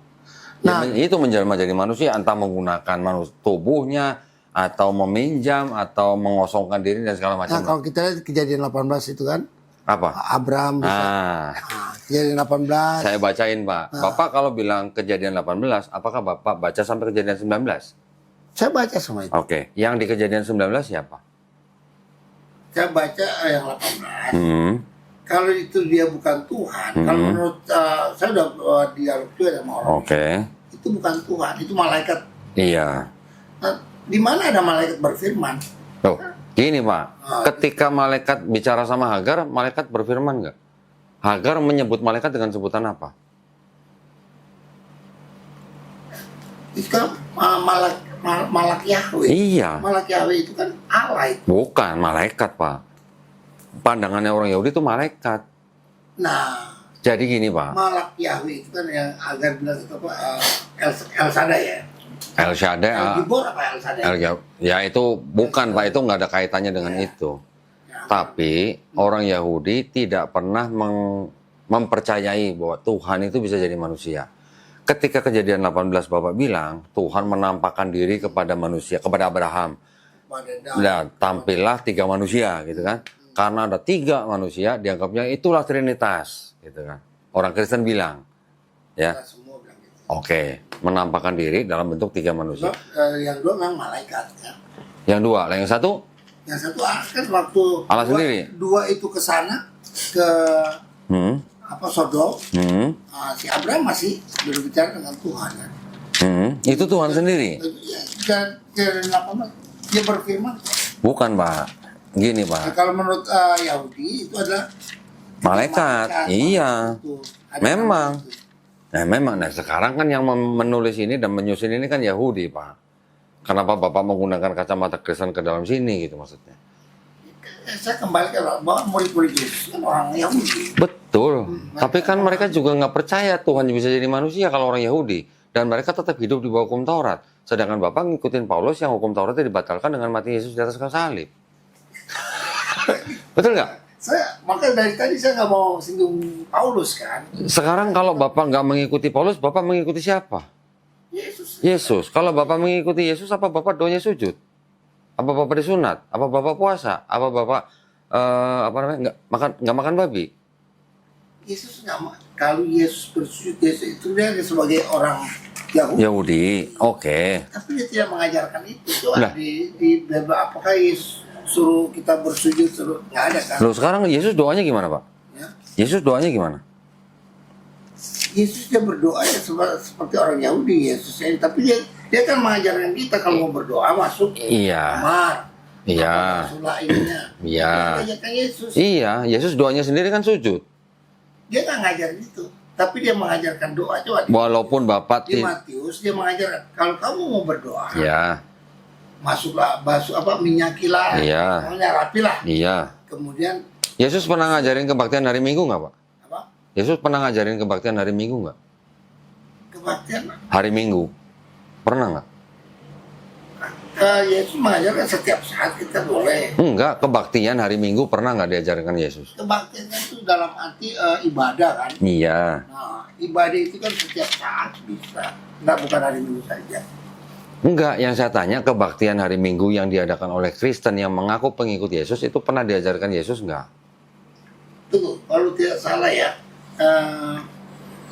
Nah, itu menjelma jadi manusia entah menggunakan tubuhnya atau meminjam atau mengosongkan diri dan segala macam. Nah, kalau kita lihat kejadian 18 itu kan apa? Abraham bisa. Kejadian 18. Saya bacain, Pak. Bapak kalau bilang kejadian 18, apakah Bapak baca sampai kejadian 19? Saya baca semua itu. Oke. Yang di kejadian 19 siapa? Saya baca yang 18. Kalau itu dia bukan Tuhan, kalau menurut saya udah dialog juga sama orang. Itu bukan Tuhan, itu malaikat. Iya. Nah, di mana ada malaikat berfirman? Loh, gini Pak. Ketika malaikat bicara sama Hagar, malaikat berfirman nggak? Hagar menyebut malaikat dengan sebutan apa? Itu kan malak Yahweh. Iya. Malak Yahweh itu kan Allah itu. Bukan malaikat, Pak. Pandangannya orang Yahudi itu malaikat. Nah, jadi gini Pak. Malak Yahweh itu kan yang Hagar bilang itu apa? El Shaddai ya. El Shaddai. El Gibor apa El Shaddai? Ya itu bukan Pak, itu nggak ada kaitannya dengan itu. Tapi orang Yahudi tidak pernah mempercayai bahwa Tuhan itu bisa jadi manusia. Ketika kejadian 18 Bapak bilang, Tuhan menampakkan diri kepada manusia, kepada Abraham. Dan tampillah 3 manusia gitu kan. Karena ada 3 manusia, dianggapnya itulah Trinitas gitu kan. Orang Kristen bilang. Ya. Oke, menampakkan diri dalam bentuk 3 manusia. Yang 2 memang malaikat ya. Yang 2, yang 1? Yang 1 kan waktu Allah sendiri. 2 itu ke sana, ke Hmm. Sodom, Hmm. si Abraham masih berbicara dengan Tuhan kan. Itu Tuhan sendiri? Dan apa Mas? Dia berfirman. Bukan, Pak. Gini, Nah, Pak. kalau menurut Yahudi itu adalah Malaikat. Iya. Itu. Ada Memang. nama itu. Nah, memang. Nah, sekarang kan yang menulis ini dan menyusun ini kan Yahudi, Pak. Kenapa Bapak menggunakan kacamata Kristen ke dalam sini gitu maksudnya? Saya kembali ke bahwa murid-murid Yesus kan orang Yahudi. Betul. Tapi kan mereka juga nggak percaya Tuhan bisa jadi manusia kalau orang Yahudi. Dan mereka tetap hidup di bawah hukum Taurat. Sedangkan Bapak ngikutin Paulus yang hukum Tauratnya dibatalkan dengan mati Yesus di atas kayu salib. Betul nggak? Makanya dari tadi saya nggak mau singgung Paulus kan. Sekarang kalau Bapak nggak mengikuti Paulus, Bapak mengikuti siapa? Yesus. Yesus. Kalau Bapak mengikuti Yesus, apa Bapak doanya sujud? Apa Bapak disunat? Apa Bapak puasa? Apa Bapak nggak makan babi? Yesus kalau Yesus bersujud, Yesus itu dia sebagai orang Yahudi. Yahudi. Oke. Tapi dia tidak mengajarkan itu. Itu Lah. di apakah Yesus suruh kita bersujud, suruh nggak ada kan? Loh, sekarang Yesus doanya gimana, Pak? Ya. Yesus doanya gimana? Yesus dia berdoa ya seperti orang Yahudi Yesus ini, tapi dia kan mengajarkan kita kalau mau berdoa masuk Iya. kamar. Iya. Sulah ininya. Iya. Dia mengajarkan Yesus. Iya, Yesus doanya sendiri kan sujud. Dia nggak ngajarin itu, tapi dia mengajarkan doa. Coba Walaupun Bapak di Matius dia mengajarkan kalau kamu mau berdoa, Iya. masuklah minyakilah, Iya. namanya rapilah. Iya. Kemudian Yesus pernah ngajarin kebaktian hari Minggu nggak, Pak? apa? Yesus pernah ngajarin kebaktian hari Minggu nggak? Kebaktian. Hari Minggu. Pernah nggak? Yesus mengajarkan setiap saat kita boleh. Enggak, kebaktian hari Minggu pernah nggak diajarkan Yesus? Kebaktian itu dalam arti ibadah kan. Iya. Nah, ibadah itu kan setiap saat bisa. Nggak bukan hari Minggu saja. Enggak, yang saya tanya kebaktian hari Minggu yang diadakan oleh Kristen yang mengaku pengikut Yesus itu pernah diajarkan Yesus nggak? Tuh, kalau tidak salah ya,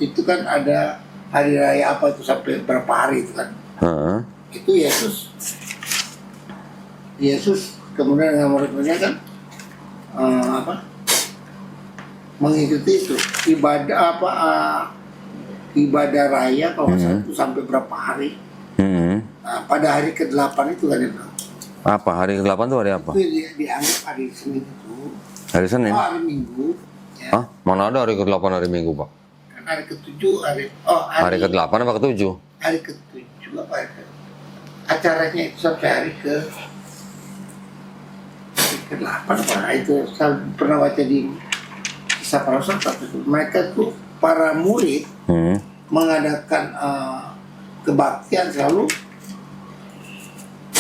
itu kan ada hari raya apa itu sampai berapa hari itu kan. Heeh. Itu Yesus kemudian dengan murid-muridnya kan mengikuti itu ibadah ibadah raya kalau nggak salah itu sampai berapa hari. Nah, pada hari ke-8 itu kan dia bilang. Apa? Hari ke-8 itu hari apa? Itu dianggap hari Senin itu. Hari Senin? Hari Minggu. Ya. Hah? Mana ada hari ke-8 hari Minggu, Pak? Kan hari ke-7 Hari ke-8 apa ke-7? Hari ke-7 apa hari acaranya itu sampai hari ke-8 apa itu saya pernah baca di kisah para rasul itu mereka tuh para murid mengadakan kebaktian selalu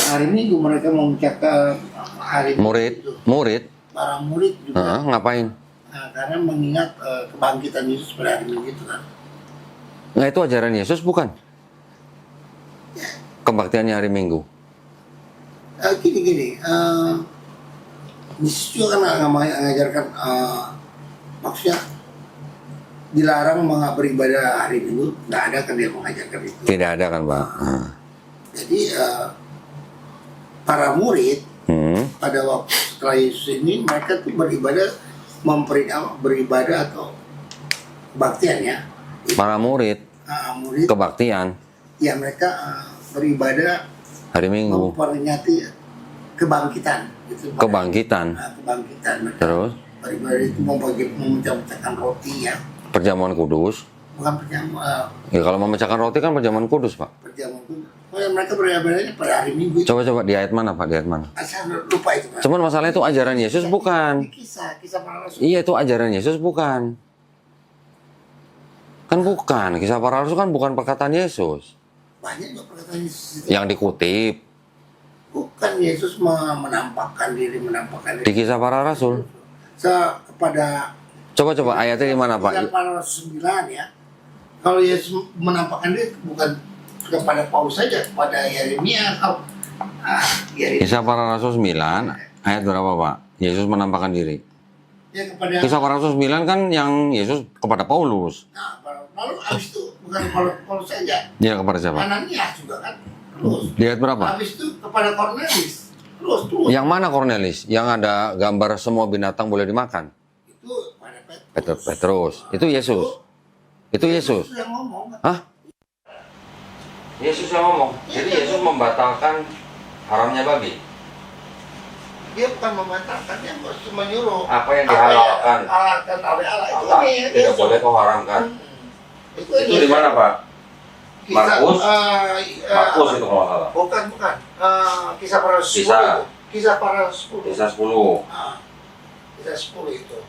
hari Minggu mereka memecahkan hari Murid? itu. Murid? Para murid juga Ngapain? karena mengingat kebangkitan Yesus pada hari Minggu itu kan. Nah, itu ajaran Yesus bukan? Kebaktiannya hari Minggu. Gini, Yesus juga kan mengajarkan maksudnya dilarang beribadah hari Minggu, nggak ada kan dia mengajarkan itu. Tidak ada kan, Pak? Jadi para murid pada waktu setelah Yesus ini mereka tuh beribadah atau kebaktian ya. Para murid, Murid kebaktian, ya mereka beribadah hari Minggu. memperingati kebangkitan. Gitu, Kebangkitan. Kebangkitan. Mereka Terus? beribadah itu memecahkan roti ya. Perjamuan kudus. Bukan perjamuan. Ya, kalau memecahkan roti kan perjamuan kudus, Pak. Perjamuan itu. Mereka beribadahnya pada hari Minggu. Coba di ayat mana, Pak? Di ayat mana? Saya lupa itu. Mas. Cuman masalahnya itu ajaran Yesus bukan. Kisah para rasul. Iya, itu ajaran Yesus bukan. Kan bukan. Kisah para rasul kan bukan perkataan Yesus. Banyak juga perkataan Yesus. Yang dikutip Bukan Yesus menampakkan diri. di kisah para rasul. Kepada Coba ayatnya di mana, Pak? Kisah para rasul 9 ya. Kalau Yesus menampakkan diri bukan kepada Paulus saja, kepada Yeremia atau Kisah para rasul 9 ayat berapa, Pak? Yesus menampakkan diri. Ya, kepada Kisah para rasul 9 kan yang Yesus kepada Paulus. Nah, lalu habis itu bukan Paulus saja. Dia kepada siapa? Ananias juga kan. Terus. Di ayat berapa? Habis itu kepada Cornelius. Terus. Yang mana Cornelis? Yang ada gambar semua binatang boleh dimakan? Itu Petrus. Itu Yesus. Itu Yesus. Yesus yang ngomong. Hah? Yesus yang ngomong. Jadi Yesus membatalkan haramnya babi. Dia bukan membatalkan, dia menyuruh. Apa yang dihalalkan? Halalkan oleh Allah itu Allah ini. tidak boleh kau haramkan. Itu di mana, Pak? Markus? Markus itu kalau nggak salah. Bukan. Kisah para 10 Kisah. itu. Kisah para 10. Kisah 10. Kisah 10 itu.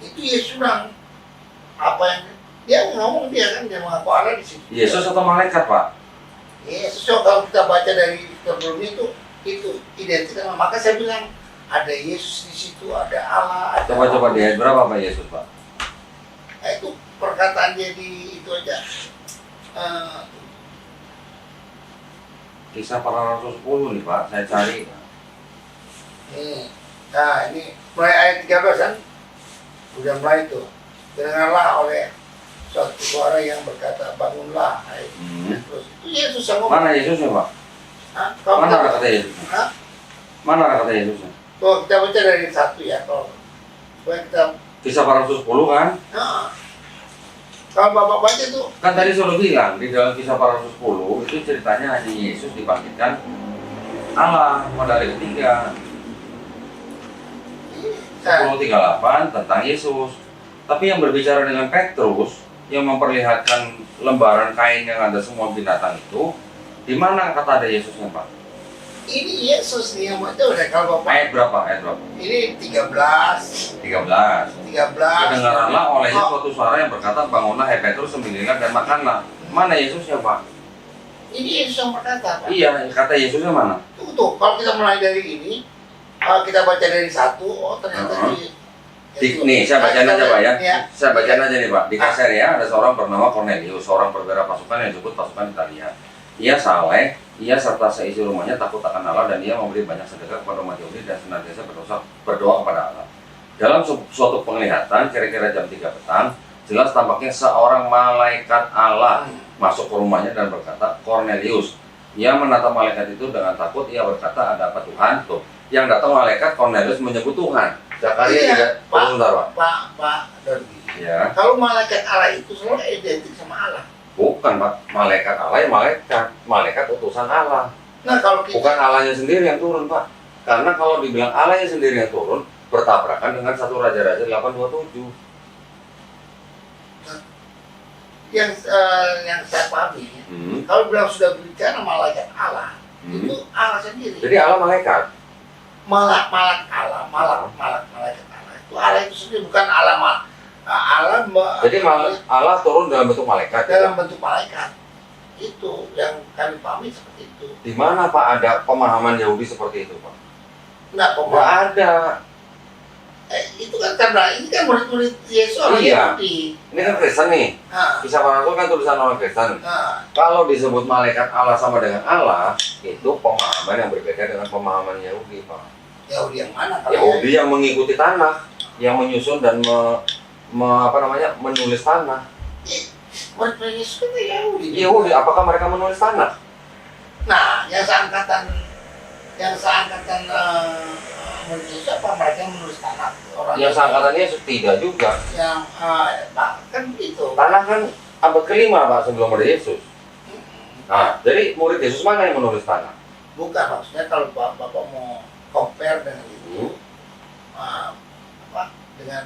Itu Yesus bilang apa yang dia ngomong, dia mengaku Allah di situ. Yesus atau malaikat, Pak? Yesus, kalau kita baca dari sebelumnya itu identik sama. Maka saya bilang ada Yesus di situ, ada Allah. Ada Coba di ayat berapa Pak Yesus, Pak? Nah, itu perkataan dia di itu aja. Kisah para Rasul 10 nih, Pak. Saya cari. Ini mulai ayat 13 kan, udah mulai itu. Dengarlah oleh suatu suara yang berkata, bangunlah. Terus itu Yesus yang ngomong. Mana Yesusnya, Pak? Mana kata Yesusnya? Mana kata Yesusnya? Tuh, kita baca dari 1 ya. Kalau kita Kisah para Rasul 10 kan? kalau Bapak baca tuh, Kan tadi sudah bilang di dalam Kisah para Rasul 10 itu ceritanya hanya Yesus dibangkitkan Allah pada hari ketiga. 10:38 tentang Yesus. Tapi yang berbicara dengan Petrus yang memperlihatkan lembaran kain yang ada semua binatang itu, di mana kata ada Yesusnya, Pak? ini Yesus nih yang baca udah kalau Bapak. Ayat berapa? Ayat berapa? Ini 13. 13. 13. Kedengaranlah olehnya suatu suara yang berkata, bangunlah hai Petrus, sembunyilah dan makanlah. Mana Yesusnya, Pak? Ini Yesus yang berkata, Pak. Iya, kata Yesusnya mana? Tuh, kalau kita mulai dari ini, kita baca dari 1, ternyata Nih, saya bacain aja, Pak ya. Ya. Saya bacain aja nih, Pak. Di Kaisarea ada seorang bernama Cornelius, seorang perwira pasukan yang disebut pasukan Italia. Ia saleh, ia serta seisi rumahnya takut akan Allah, dan ia memberi banyak sedekah kepada umat Yahudi dan senantiasa berdoa kepada Allah. Dalam suatu penglihatan, kira-kira jam 3 petang, jelas tampaknya seorang malaikat Allah masuk ke rumahnya dan berkata, Cornelius. Ia menatap malaikat itu dengan takut, ia berkata, ada apa Tuhan? Tuh, yang datang malaikat Cornelius menyebut Tuhan. Zakaria tidak, sebentar, Pak. Pak Dodi. Ya. Kalau malaikat Allah itu selalu identik sama Allah. Bukan, Pak. Malaikat Allah ya malaikat utusan Allah. Nah, kalau kita, Bukan Allahnya sendiri yang turun, Pak. Karena kalau dibilang Allahnya sendiri yang turun, bertabrakan dengan 1 Raja-Raja 8:27. yang saya pahami, kalau bilang sudah berbicara malaikat Allah, itu Allah sendiri. Jadi Allah malaikat. Malaikat Allah itu Allah itu sendiri, bukan Allah Jadi Allah turun dalam bentuk malaikat. dalam bentuk malaikat. Itu yang kami pahami seperti itu. Di mana, Pak, ada pemahaman Yahudi seperti itu, Pak? Nah, Nggak ada. Itu kan karena ini kan murid-murid Yesus orang Iya. Yahudi. Ini kan Kristen nih. Kisah para Rasul kan tulisan orang Kristen. Kalau disebut malaikat Allah sama dengan Allah, itu pemahaman yang berbeda dengan pemahaman Yahudi, Pak. Yahudi yang mana? Kalau Yahudi yang mengikuti tanah, yang menyusun dan menulis tanah. murid Yesus kan Yahudi. Yahudi, apakah mereka menulis tanah? Nah, yang seangkatan murid Yesus apa mereka yang menulis tanah? Orang Yang seangkatan Yesus tidak juga. yang kan itu. Tanah kan abad ke-5, Pak, sebelum ada Yesus. Nah, jadi murid Yesus mana yang menulis tanah? Bukan, maksudnya kalau Bapak mau compare dengan itu, dengan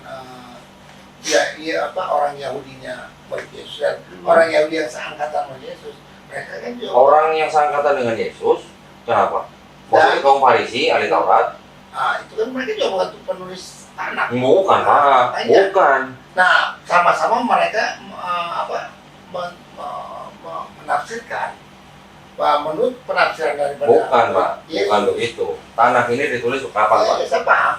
orang Yahudinya murid Yesus dan orang Yahudi yang seangkatan murid Yesus, mereka kan juga Orang yang seangkatan dengan Yesus, kenapa? Maksudnya kaum Farisi, ahli Taurat? itu kan mereka juga bukan penulis tanah. Bukan, Pak. Bukan. Nah, sama-sama mereka menafsirkan menurut penafsiran daripada Bukan, Pak. Yesus. Bukan begitu. Tanah ini ditulis kapan, Pak? Saya paham.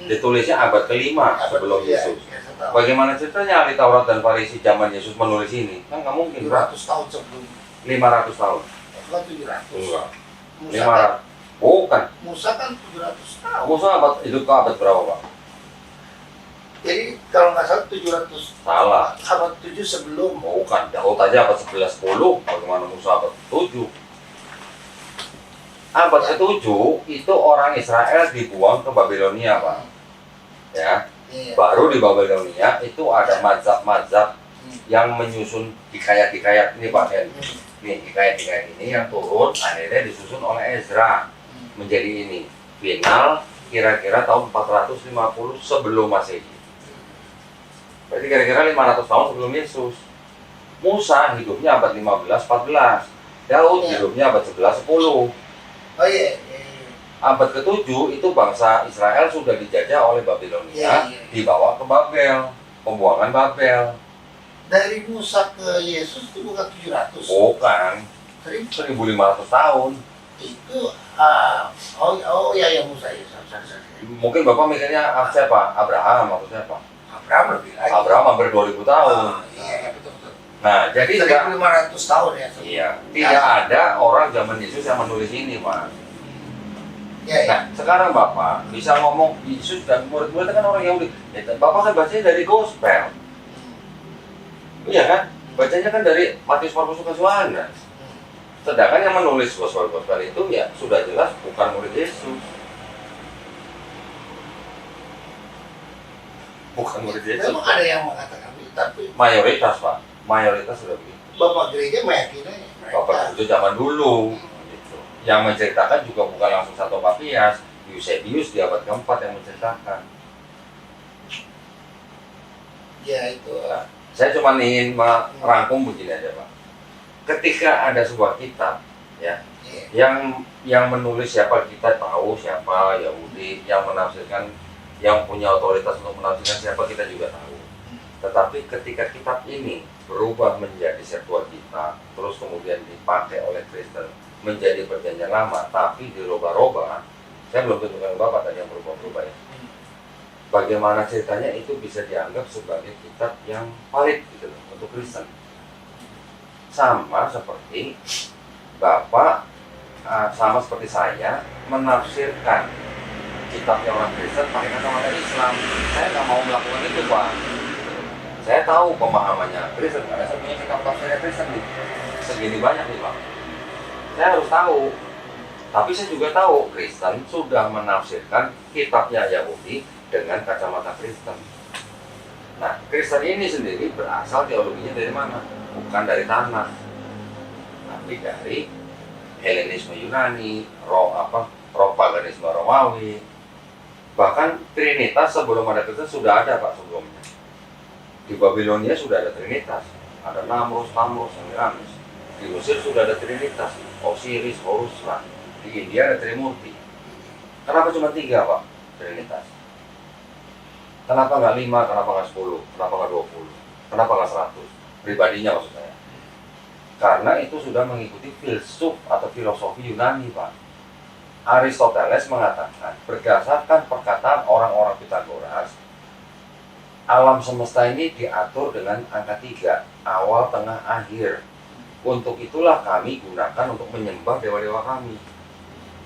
Ditulisnya abad ke-5 sebelum Yesus. Ya, Bagaimana ceritanya ahli Taurat dan Farisi zaman Yesus menulis ini? Kan nggak mungkin, Pak. 700 tahun sebelum. 500 tahun. Bukan 700. Enggak. Musa 500. Bukan. Musa kan 700 tahun. Musa hidup ke abad berapa, Pak? Jadi kalau nggak salah 700 Salah. abad 7 sebelum. Bukan. Daud aja abad 11-10. Bagaimana Musa abad 7? Abad ke-7 itu orang Israel dibuang ke Babilonia, Pak. Ya. Iya. Baru di Babilonia itu ada mazhab-mazhab yang menyusun hikayat-hikayat ini Pak Hen. Nih hikayat-hikayat ini yang turun akhirnya disusun oleh Ezra menjadi ini. Final kira-kira tahun 450 sebelum Masehi. Berarti kira-kira 500 tahun sebelum Yesus. Musa hidupnya abad 15-14. Daud hidupnya abad 11-10. Oh iya. Abad ke-7 itu bangsa Israel sudah dijajah oleh Babilonia, dibawa ke Babel, pembuangan Babel. Dari Musa ke Yesus itu bukan 700. Bukan, 1000. 1500 tahun. Itu oh ya Musa ya. Mungkin Bapak mikirnya siapa? Abraham atau siapa? Abraham lebih lagi. Abraham hampir 2000 tahun. Iya, betul. Nah, jadi 1500 tahun ya. Iya, tidak ada orang zaman Yesus yang menulis ini, Pak. Iya. Nah, sekarang Bapak bisa ngomong Yesus dan murid-muridnya kan orang Yahudi. Ya, Bapak kan bacanya dari Gospel. Iya kan? Bacanya kan dari Matius, Markus, Lukas, Yohanes. Sedangkan yang menulis Gospel itu ya sudah jelas bukan murid Yesus. Bukan murid Yesus. Memang ada yang mengatakan itu, tapi Mayoritas, Pak. Mayoritas sudah begitu. Bapak gereja meyakini Bapak itu zaman dulu. Gitu. Yang menceritakan juga bukan langsung satu Papias, Eusebius di abad keempat yang menceritakan. Ya itu. Saya cuma ingin merangkum begini aja Pak. Ketika ada sebuah kitab, ya, yang menulis siapa kita tahu, siapa Yahudi, yang menafsirkan, yang punya otoritas untuk menafsirkan siapa kita juga tahu. Tetapi ketika kitab ini berubah menjadi Septuaginta, terus kemudian dipakai oleh Kristen menjadi Perjanjian Lama, tapi dirubah-rubah, saya belum tentukan Bapak tadi yang berubah-ubah ya. Bagaimana ceritanya itu bisa dianggap sebagai kitab yang valid gitu loh, untuk Kristen. Sama seperti Bapak, sama seperti saya menafsirkan kitabnya orang Kristen pakai kacamata Islam. Saya nggak mau melakukan itu Pak. Saya tahu pemahamannya Kristen, karena saya punya kitab tafsirnya Kristen nih. Segini banyak nih Pak. Saya harus tahu. Tapi saya juga tahu Kristen sudah menafsirkan kitabnya Yahudi dengan kacamata Kristen. Nah, Kristen ini sendiri berasal teologinya dari mana? Bukan dari tanah, tapi dari Helenisme Yunani, paganisme Romawi. Bahkan Trinitas sebelum ada Kristen sudah ada Pak sebelumnya. Di Babilonia sudah ada Trinitas, ada Namrus, Semiramis. Di Mesir sudah ada Trinitas, Osiris, Horus, Ra. Di India ada Trimurti. Kenapa cuma 3 Pak Trinitas? Kenapa nggak 5, kenapa nggak 10, kenapa nggak 20, kenapa nggak 100? Pribadinya maksud saya. Karena itu sudah mengikuti filsuf atau filosofi Yunani, Pak. Aristoteles mengatakan, berdasarkan perkataan orang-orang Pitagoras, alam semesta ini diatur dengan angka 3, awal, tengah, akhir. Untuk itulah kami gunakan untuk menyembah dewa-dewa kami.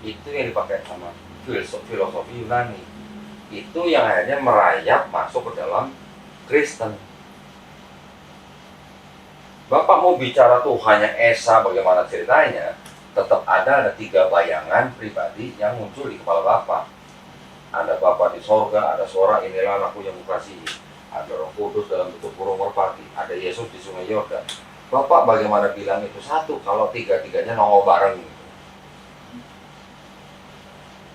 Itu yang dipakai sama filosofi Yunani. Itu yang akhirnya merayap masuk ke dalam Kristen. Bapak mau bicara Tuhannya Esa bagaimana ceritanya, tetap ada 3 bayangan pribadi yang muncul di kepala Bapak. Ada Bapak di sorga, ada suara inilah anakku yang kukasihi, ada Roh Kudus dalam bentuk burung merpati, ada Yesus di Sungai Yordan. Bapak bagaimana bilang itu satu kalau 3-3-nya nongol bareng gitu?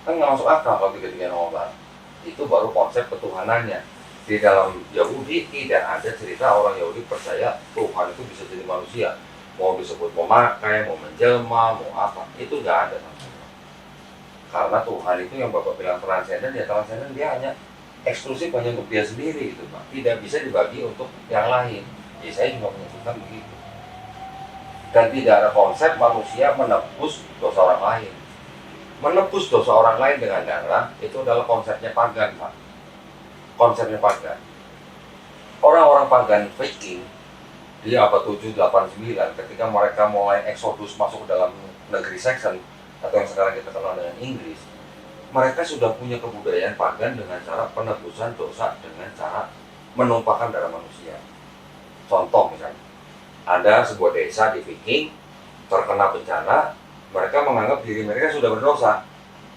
Kan nggak masuk akal kalau 3-3 nongol bareng. Itu baru konsep ketuhanannya. Di dalam Yahudi tidak ada cerita orang Yahudi percaya Tuhan itu bisa jadi manusia. Mau disebut memakai, mau menjelma, mau apa, itu nggak ada. Karena Tuhan itu yang Bapak bilang transenden, ya transenden dia hanya eksklusif hanya untuk dia sendiri gitu Pak. Tidak bisa dibagi untuk yang lain. Ya saya juga menyebutkan begitu. Dan tidak ada konsep manusia menebus dosa orang lain. Menebus dosa orang lain dengan darah itu adalah konsepnya pagan Pak. Konsepnya pagan. Orang-orang pagan Viking di abad 7-8-9 ketika mereka mulai eksodus masuk ke dalam negeri Saxon atau yang sekarang kita kenal dengan Inggris, mereka sudah punya kebudayaan pagan dengan cara penebusan dosa dengan cara menumpahkan darah manusia. Contoh misalnya, ada sebuah desa di Viking terkena bencana, mereka menganggap diri mereka sudah berdosa.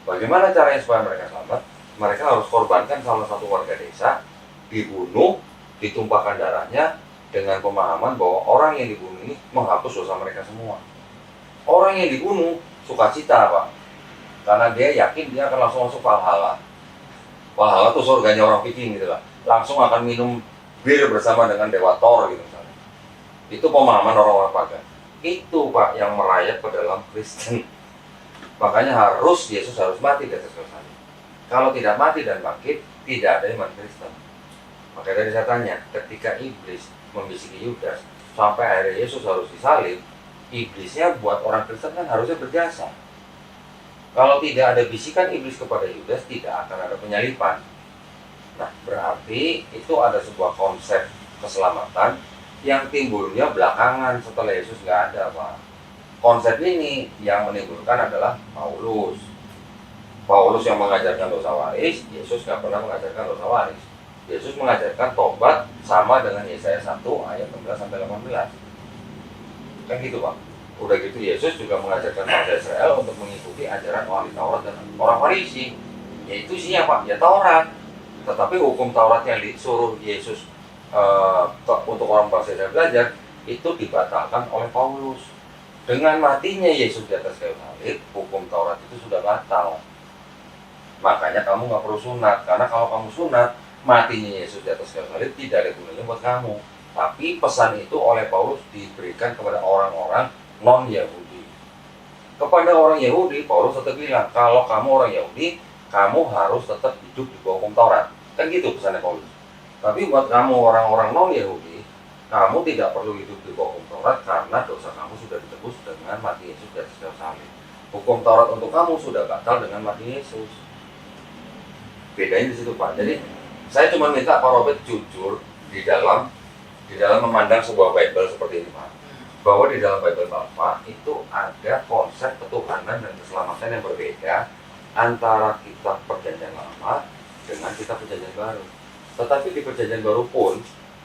Bagaimana caranya supaya mereka selamat? Mereka harus korbankan salah satu warga desa dibunuh, ditumpahkan darahnya dengan pemahaman bahwa orang yang dibunuh ini menghapus dosa mereka semua. Orang yang dibunuh sukacita, Pak, karena dia yakin dia akan langsung masuk Valhalla. Valhalla itu surganya orang Viking gitu lah. Langsung akan minum bir bersama dengan Dewa Thor gitu misalnya. Itu pemahaman orang-orang pagan. Itu, Pak, yang merayap ke dalam Kristen. Makanya Yesus harus mati di atas kayu salib. Kalau tidak mati dan bangkit, tidak ada iman Kristen. Maka dari saya tanya, ketika iblis membisiki Yudas sampai akhirnya Yesus harus disalib, iblisnya buat orang Kristen kan harusnya berjasa. Kalau tidak ada bisikan iblis kepada Yudas, tidak akan ada penyalipan. Nah, berarti itu ada sebuah konsep keselamatan yang timbulnya belakangan setelah Yesus nggak ada, Pak. Konsep ini yang menimbulkan adalah Paulus. Paulus yang mengajarkan dosa waris, Yesus nggak pernah mengajarkan dosa waris. Yesus mengajarkan tobat sama dengan Yesaya 1 ayat 16-18. Kan gitu, Pak. Udah gitu Yesus juga mengajarkan bangsa Israel untuk mengikuti ajaran ahli Taurat dan orang Farisi. Yaitu isinya, Pak, ya Taurat. Tetapi hukum Taurat yang disuruh Yesus untuk orang bangsa Israel belajar itu dibatalkan oleh Paulus. Dengan matinya Yesus di atas kayu salib, hukum Taurat itu sudah batal. Makanya kamu nggak perlu sunat, karena kalau kamu sunat, matinya Yesus di atas kayu salib tidak ada gunanya buat kamu. Tapi pesan itu oleh Paulus diberikan kepada orang-orang non-Yahudi. Kepada orang Yahudi, Paulus tetap bilang, kalau kamu orang Yahudi, kamu harus tetap hidup di bawah hukum Taurat. Kan gitu pesannya Paulus. Tapi buat kamu orang-orang non-Yahudi, kamu tidak perlu hidup di bawah hukum Taurat karena dosa kamu sudah ditebus dengan mati Yesus di atas kayu salib. Hukum Taurat untuk kamu sudah batal dengan mati Yesus. Bedanya di situ, Pak. Jadi saya cuma minta Pak Robert jujur di dalam memandang sebuah Bible seperti ini, Pak. Bahwa di dalam Bible Bapak itu ada konsep ketuhanan dan keselamatan yang berbeda antara kitab Perjanjian Lama dengan kitab Perjanjian Baru. Tetapi di Perjanjian Baru pun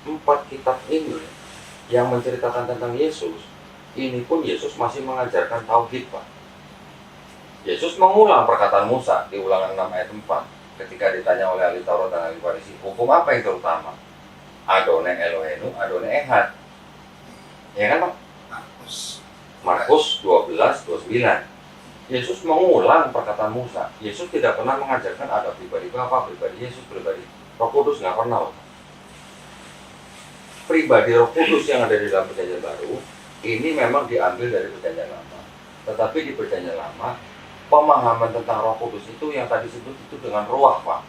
4 kitab ini yang menceritakan tentang Yesus, ini pun Yesus masih mengajarkan tauhid, Pak. Yesus mengulang perkataan Musa di Ulangan 6 ayat 4 ketika ditanya oleh ahli Taurat dan ahli Farisi, hukum apa yang terutama? Adonai Elohenu, Adonai Echad. Ya kan, Pak? Markus 12:29. Yesus mengulang perkataan Musa. Yesus tidak pernah mengajarkan ada pribadi Bapa, pribadi Yesus, pribadi Roh Kudus, nggak pernah, Pak. Pribadi Roh Kudus yang ada di dalam Perjanjian Baru ini memang diambil dari Perjanjian Lama. Tetapi di Perjanjian Lama, pemahaman tentang Roh Kudus itu yang tadi disebut itu dengan ruah, Pak.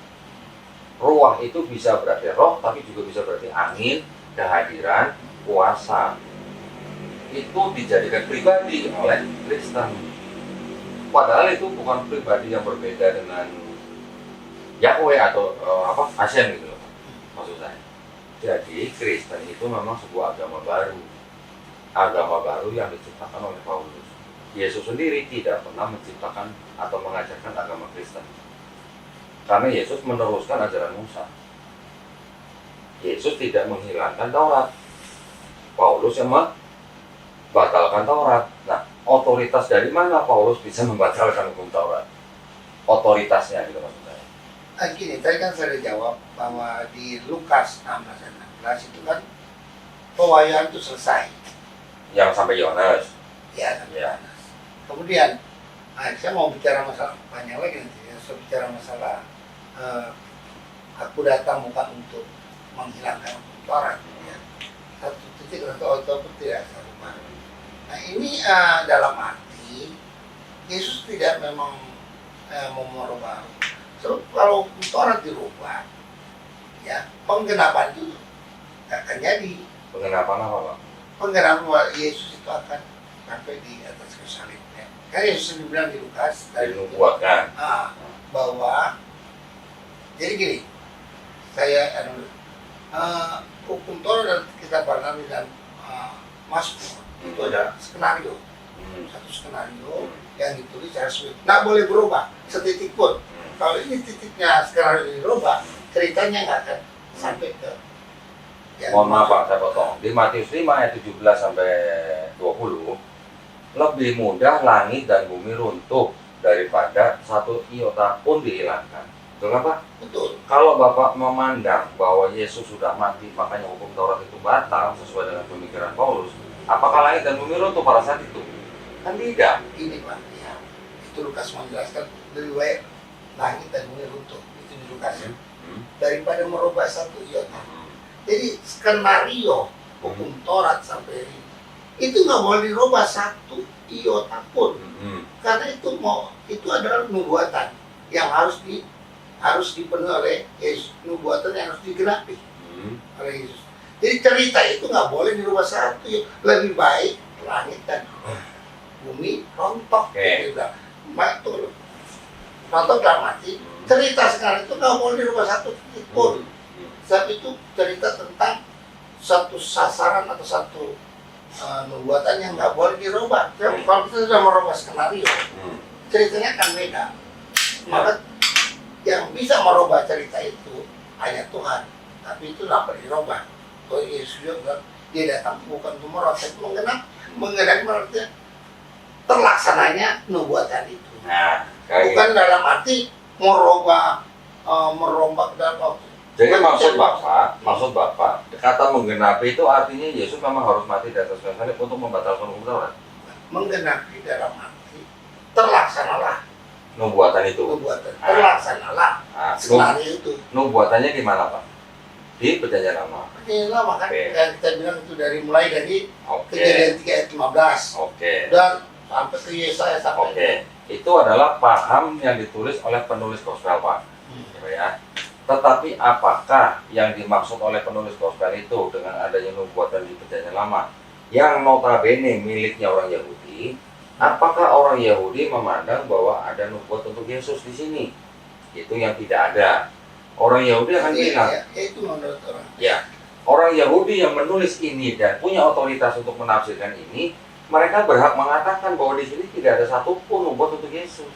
Ruah itu bisa berarti roh, tapi juga bisa berarti angin, kehadiran, kuasa. Itu dijadikan pribadi oleh Kristen. Padahal itu bukan pribadi yang berbeda dengan Yahweh atau Hashem gitu loh, maksud saya. Jadi Kristen itu memang sebuah agama baru yang diciptakan oleh Paulus. Yesus sendiri tidak pernah menciptakan atau mengajarkan agama Kristen, karena Yesus meneruskan ajaran Musa. Yesus tidak menghilangkan Taurat, Paulus yang membatalkan Taurat. Nah, otoritas dari mana Paulus bisa membatalkan hukum Taurat? Otoritasnya gitu maksud saya. Gini, tadi kan saya jawab bahwa di Lukas 16 dan 16 itu kan pewahyuan itu selesai. Yang sampai Yohanes. Ya, sampai Yohanes. Kemudian, saya mau bicara masalah panjang lagi nanti. Saya bicara masalah aku datang bukan untuk menghilangkan hukum Taurat. Ya. Satu titik atau tidak satu. Nah ini dalam arti Yesus tidak memang mau merubah. So, kalau Taurat dirubah, ya penggenapan itu akan jadi. Penggenapan apa, Pak? Penggenapan bahwa Yesus itu akan sampai di atas kayu salib. Ya. Karena Yesus sendiri bilang di Lukas dinubuatkan bahwa jadi gini, saya hukum Taurat dan kitab Barnabas dan Mazmur itu ada skenario, satu skenario yang ditulis secara sweet, nggak boleh berubah setitik pun. Kalau ini titiknya skenario dirubah, ceritanya nggak akan sampai ke. Mohon maaf, Pak, saya potong. Di Matius 5 ayat 17-20, lebih mudah langit dan bumi runtuh daripada satu iota pun dihilangkan. Betul nggak, Pak? Betul. Kalau Bapak memandang bahwa Yesus sudah mati, makanya hukum Taurat itu batal sesuai dengan pemikiran Paulus, apakah langit dan bumi runtuh pada saat itu? Kan tidak. Ini Pak, ya. Itu Lukas menjelaskan lebih baik langit dan bumi runtuh. Itu di Lukas. Daripada merubah satu iota. Jadi skenario hukum Taurat sampai ini itu nggak boleh dirubah satu iota pun. Karena itu adalah nubuatan yang harus dipenuhi oleh Yesus, nubuatan yang harus digenapi oleh Yesus. Jadi cerita itu nggak boleh dirubah satu. Lebih baik langit dan bumi rontok. Oke. Betul. Rontok dalam arti cerita sekarang itu nggak boleh dirubah satu titik pun. Sebab itu cerita tentang satu sasaran atau satu nubuatan yang nggak boleh dirubah. Kalau kita sudah merubah skenario, ceritanya akan beda. Maka yang bisa merubah cerita itu hanya Tuhan. Tapi itu nggak boleh dirubah. Kalau Yesus juga dia datang bukan untuk merubah, tapi menggenapi artinya terlaksananya nubuatan itu. Nah, Bukan dalam arti merombak dalam waktu. jadi maksud Bapak, kata menggenapi itu artinya Yesus memang harus mati di atas kayu salib untuk membatalkan hukum Taurat. Menggenapi dalam arti terlaksanalah Nubuatan itu. nubuatan, terlaksanalah skenario itu. Nubuatannya di mana, Pak? Di Perjanjian Lama. Ini lama kan, Oke. yang kita bilang itu mulai dari Oke. Kejadian 3 ayat 15 Oke. dan sampai ke Yesaya sampai Oke. Itu adalah paham yang ditulis oleh penulis gospel, Pak. Ya. Tetapi apakah yang dimaksud oleh penulis gospel itu dengan adanya nubuatan di Perjanjian Lama yang notabene miliknya orang Yahudi? Apakah orang Yahudi memandang bahwa ada nubuat untuk Yesus di sini? Itu yang tidak ada. Orang Yahudi akan bilang, itu menurut orang. ya, orang Yahudi yang menulis ini dan punya otoritas untuk menafsirkan ini, mereka berhak mengatakan bahwa di sini tidak ada satupun nubuat untuk Yesus.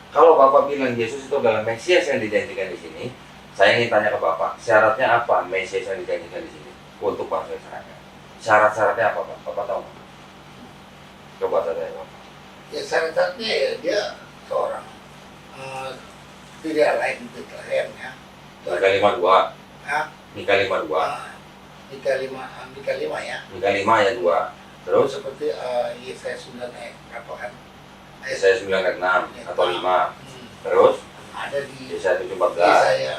Kalau Bapak bilang Yesus itu adalah Mesias yang dijanjikan di sini, saya ingin tanya ke Bapak, syaratnya apa Mesias yang dijanjikan di sini untuk bangsa Israel? Syarat-syaratnya apa, Pak? Bapak tahu nggak? Coba saya Bapak. Ya syaratnya ya dia seorang tidak lain Bethlehem ya. Mika 52. Nah, Mika 52. Mika 5 ya. Mika 5 ayat 2. Terus Seperti Yesaya 9 ayat berapa kan? Yesaya 9 ayat 6 atau 5. Terus Ada di Yesaya 7:14. Yesaya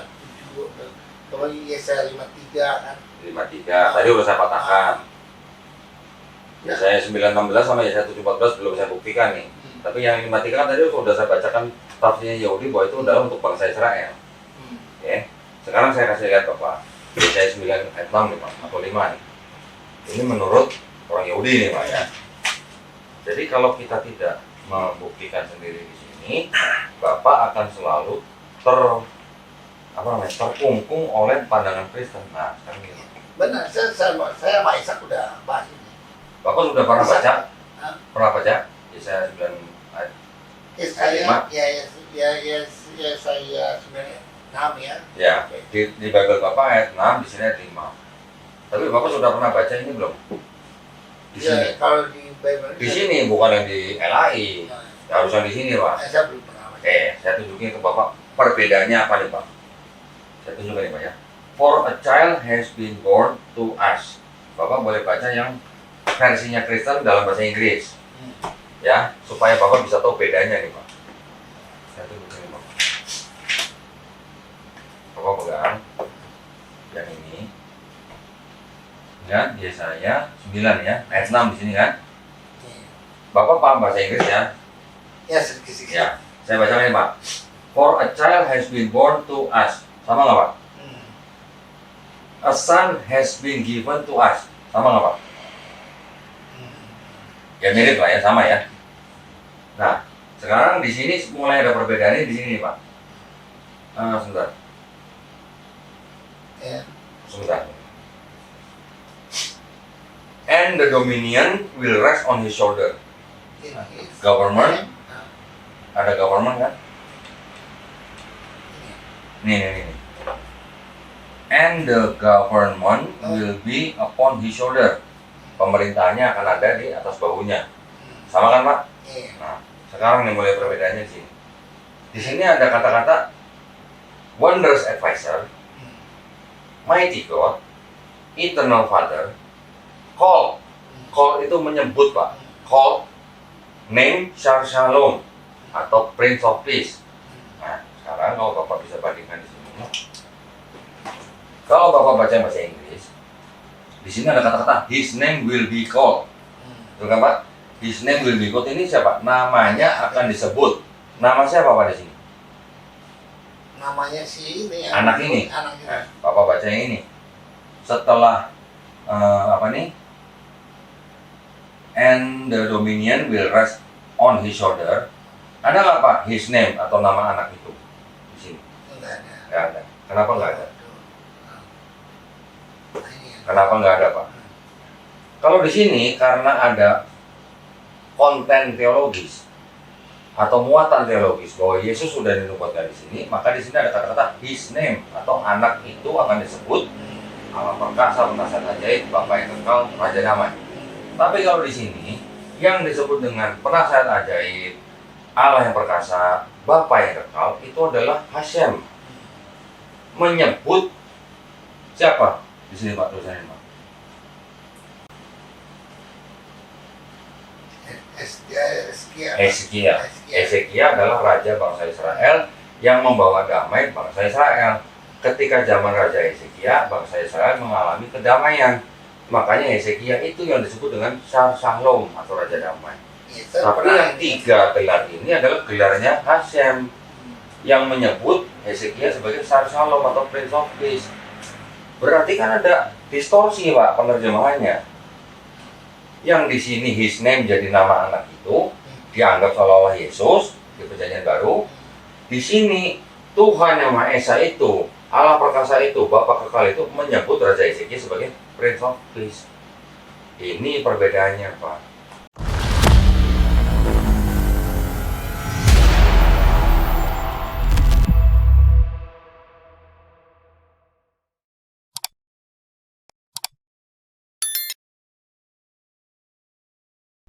7, kemudian Yesaya 53 kan. 53. Tadi udah saya patahkan. Yesaya 9:16 sama Yesaya 7:14 belum saya buktikan nih. Tapi yang 53 kan tadi sudah saya bacakan tafsirnya Yahudi bahwa itu adalah untuk bangsa Israel. Oke. Sekarang saya kasih lihat Bapak. Yesaya 9 ayat 6 nih Pak, atau 5 nih. Ini menurut orang Yahudi nih Pak ya. Jadi kalau kita tidak membuktikan sendiri di sini, Bapak akan selalu terkungkung oleh pandangan Kristen. Nah, sekarang gini. Benar, saya sama Ishak udah bahas ini. Bapak sudah pernah baca? Hah? Pernah baca? Yesaya 9 ayat Yesaya 9 ya. ya. Di Bible Bapak ayat 6, di sini ayat 5. Tapi Bapak sudah pernah baca ini belum? Di Ya, sini. kalau di Bible Di sini bukan yang di LAI. Harus yang di sini, Pak. saya belum pernah baca. Saya tunjukin ke Bapak perbedaannya apa nih, Pak. Saya tunjukkan nih, Pak ya. For a child has been born to us. Bapak boleh baca yang versinya Kristen dalam bahasa Inggris. Ya, supaya Bapak bisa tahu bedanya nih, Pak. Saya tunjukin nih, Pak. Bapak pegang yang ini. Ya, Yesaya 9 ya, ayat 6 di sini kan. Bapak paham bahasa Inggris ya? Ya, sedikit-sedikit. Ya, saya bacakan ini Pak. For a child has been born to us. Sama nggak Pak? A son has been given to us. Sama nggak Pak? Ya mirip lah ya, sama ya. Nah, sekarang di sini mulai ada perbedaannya di sini nih Pak. Sebentar. Ya. Sebentar. And the dominion will rest on his shoulder. Government. Ada government kan? Nih. And the government will be upon his shoulder. Pemerintahnya akan ada di atas bahunya. Sama kan Pak? Iya. Nah, sekarang nih mulai perbedaannya di sini. Di sini ada kata-kata wondrous advisor, mighty God, eternal Father, call. Call itu menyebut, Pak. Call, name, Shalom, atau Prince of Peace. Nah, sekarang kalau Bapak bisa bandingkan di sini. Kalau Bapak baca bahasa Inggris, di sini ada kata-kata His name will be called. Betul kan, Pak? His name will be called ini siapa? Namanya akan disebut. Nama siapa, Pak, di sini? Namanya si ini. Anak ini. Anak ini. Nah, Bapak baca yang ini. Setelah apa nih? And the dominion will rest on his shoulder. Ada nggak, Pak, his name atau nama anak itu di sini? Enggak ada. Nggak ada. Kenapa nggak ada? Ini. Kenapa nggak ada, Pak? Kalau di sini karena ada konten teologis atau muatan teologis bahwa Yesus sudah dinubuatkan di sini, maka di sini ada kata-kata His name atau anak itu akan disebut Allah perkasa, penasihat ajaib, Bapa yang kekal, Raja damai. Tapi kalau di sini yang disebut dengan penasihat ajaib, Allah yang perkasa, Bapa yang kekal itu adalah Hashem. Menyebut siapa? Di sini, Pak, tulisannya, Pak. Hezekia adalah raja bangsa Israel yang membawa damai bangsa Israel. Ketika zaman Raja Hezekia, bangsa Israel mengalami kedamaian. Makanya Hezekia itu yang disebut dengan Shalom atau Raja Damai. Tapi yang tiga gelar ini adalah gelarnya Hashem yang menyebut Hezekia sebagai Shalom atau Prince of Peace. Berarti kan ada distorsi, Pak, penerjemahannya. Yang di sini His name jadi nama anak itu dianggap seolah-olah Yesus di Perjanjian Baru. Di sini Tuhan yang Maha Esa itu, Allah perkasa itu, Bapa kekal itu menyebut Raja Hezekia sebagai Prince of Peace. Ini perbedaannya, Pak.